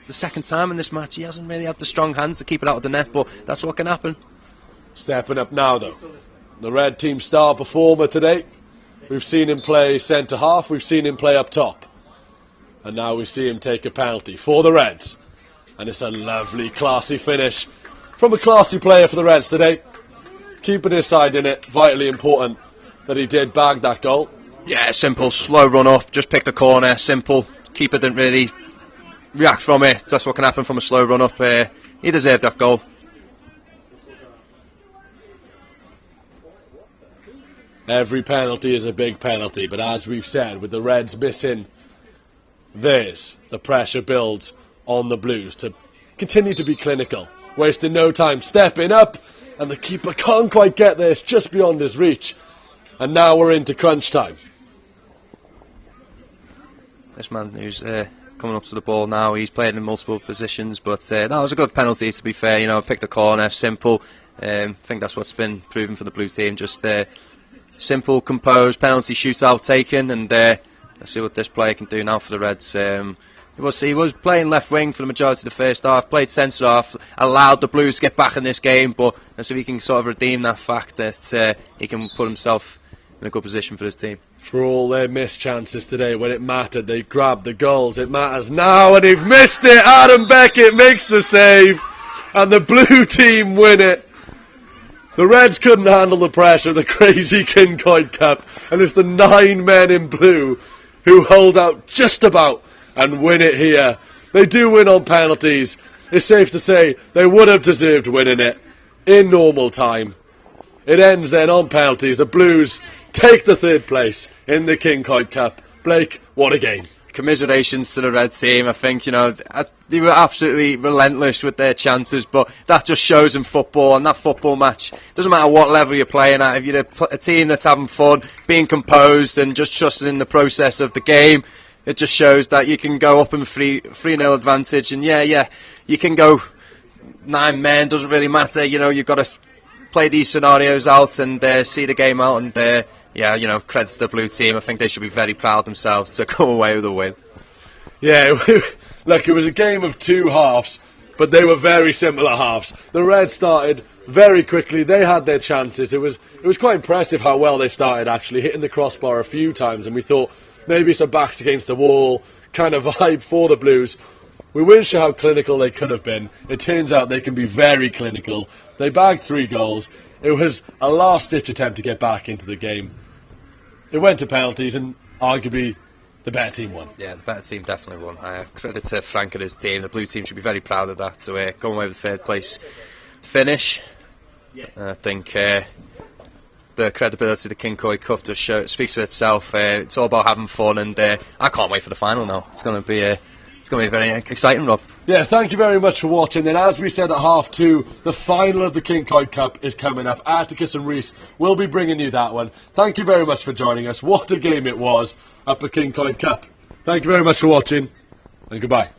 2nd time in this match, he hasn't really had the strong hands to keep it out of the net. But that's what can happen. Stepping up now, though, the Red team star performer today. We've seen him play centre half. We've seen him play up top, and now we see him take a penalty for the Reds. And it's a lovely, classy finish from a classy player for the Reds today. Keeping his side in it, vitally important that he did bag that goal. Yeah, simple, slow run up, just picked the corner, simple. Keeper didn't really react from it. That's what can happen from a slow run up. He deserved that goal. Every penalty is a big penalty, but as we've said, with the Reds missing theirs, the pressure builds on the Blues to continue to be clinical, wasting no time, stepping up. And the keeper can't quite get there. It's just beyond his reach. And now we're into crunch time. This man who's coming up to the ball now, he's playing in multiple positions. But no, it was a good penalty, to be fair. Picked the corner, simple. I think that's what's been proven for the Blue team. Just simple, composed, penalty shootout taken. And let's see what this player can do now for the Reds. He was playing left wing for the majority of the first half, played centre half, allowed the Blues to get back in this game, but let's see if he can sort of redeem that fact that he can put himself in a good position for his team. For all their missed chances today, when it mattered, they grabbed the goals. It matters now, and they've missed it. Adam Beckett makes the save, and the Blue team win it. The Reds couldn't handle the pressure of the crazy Cyncoed Cup, and it's the 9 men in blue who hold out just about and win it here. They do win on penalties. It's safe to say they would have deserved winning it in normal time. It ends then on penalties. The Blues take the 3rd place in the Cyncoed Cup. Blake, what a game. Commiserations to the Red team. I think, they were absolutely relentless with their chances, but that just shows in football, and that football match, doesn't matter what level you're playing at, if you're a team that's having fun, being composed and just trusting in the process of the game, it just shows that you can go up in 3-0 advantage, and yeah, you can go 9 men, doesn't really matter. You've got to play these scenarios out and see the game out, and yeah, credit to the blue team. I think they should be very proud of themselves to go away with a win. Yeah, look, it was a game of two halves, but they were very similar halves. The Reds started very quickly. They had their chances. It was quite impressive how well they started, actually, hitting the crossbar a few times, and we thought maybe some backs against the wall kind of vibe for the Blues. We weren't sure how clinical they could have been. It turns out they can be very clinical. They bagged 3 goals. It was a last-ditch attempt to get back into the game. It went to penalties, and arguably the better team won. Yeah, the better team definitely won. Credit to Frank and his team. The blue team should be very proud of that. So going away with the 3rd place finish. Yes. I think the credibility of the Cyncoed Cup just speaks for itself. It's all about having fun, and I can't wait for the final now. It's going to be very exciting, Rob. Yeah, thank you very much for watching. Then, as we said at half 2, the final of the Cyncoed Cup is coming up. Atticus and Reese will be bringing you that one. Thank you very much for joining us. What a game it was up at Cyncoed Cup. Thank you very much for watching, and goodbye.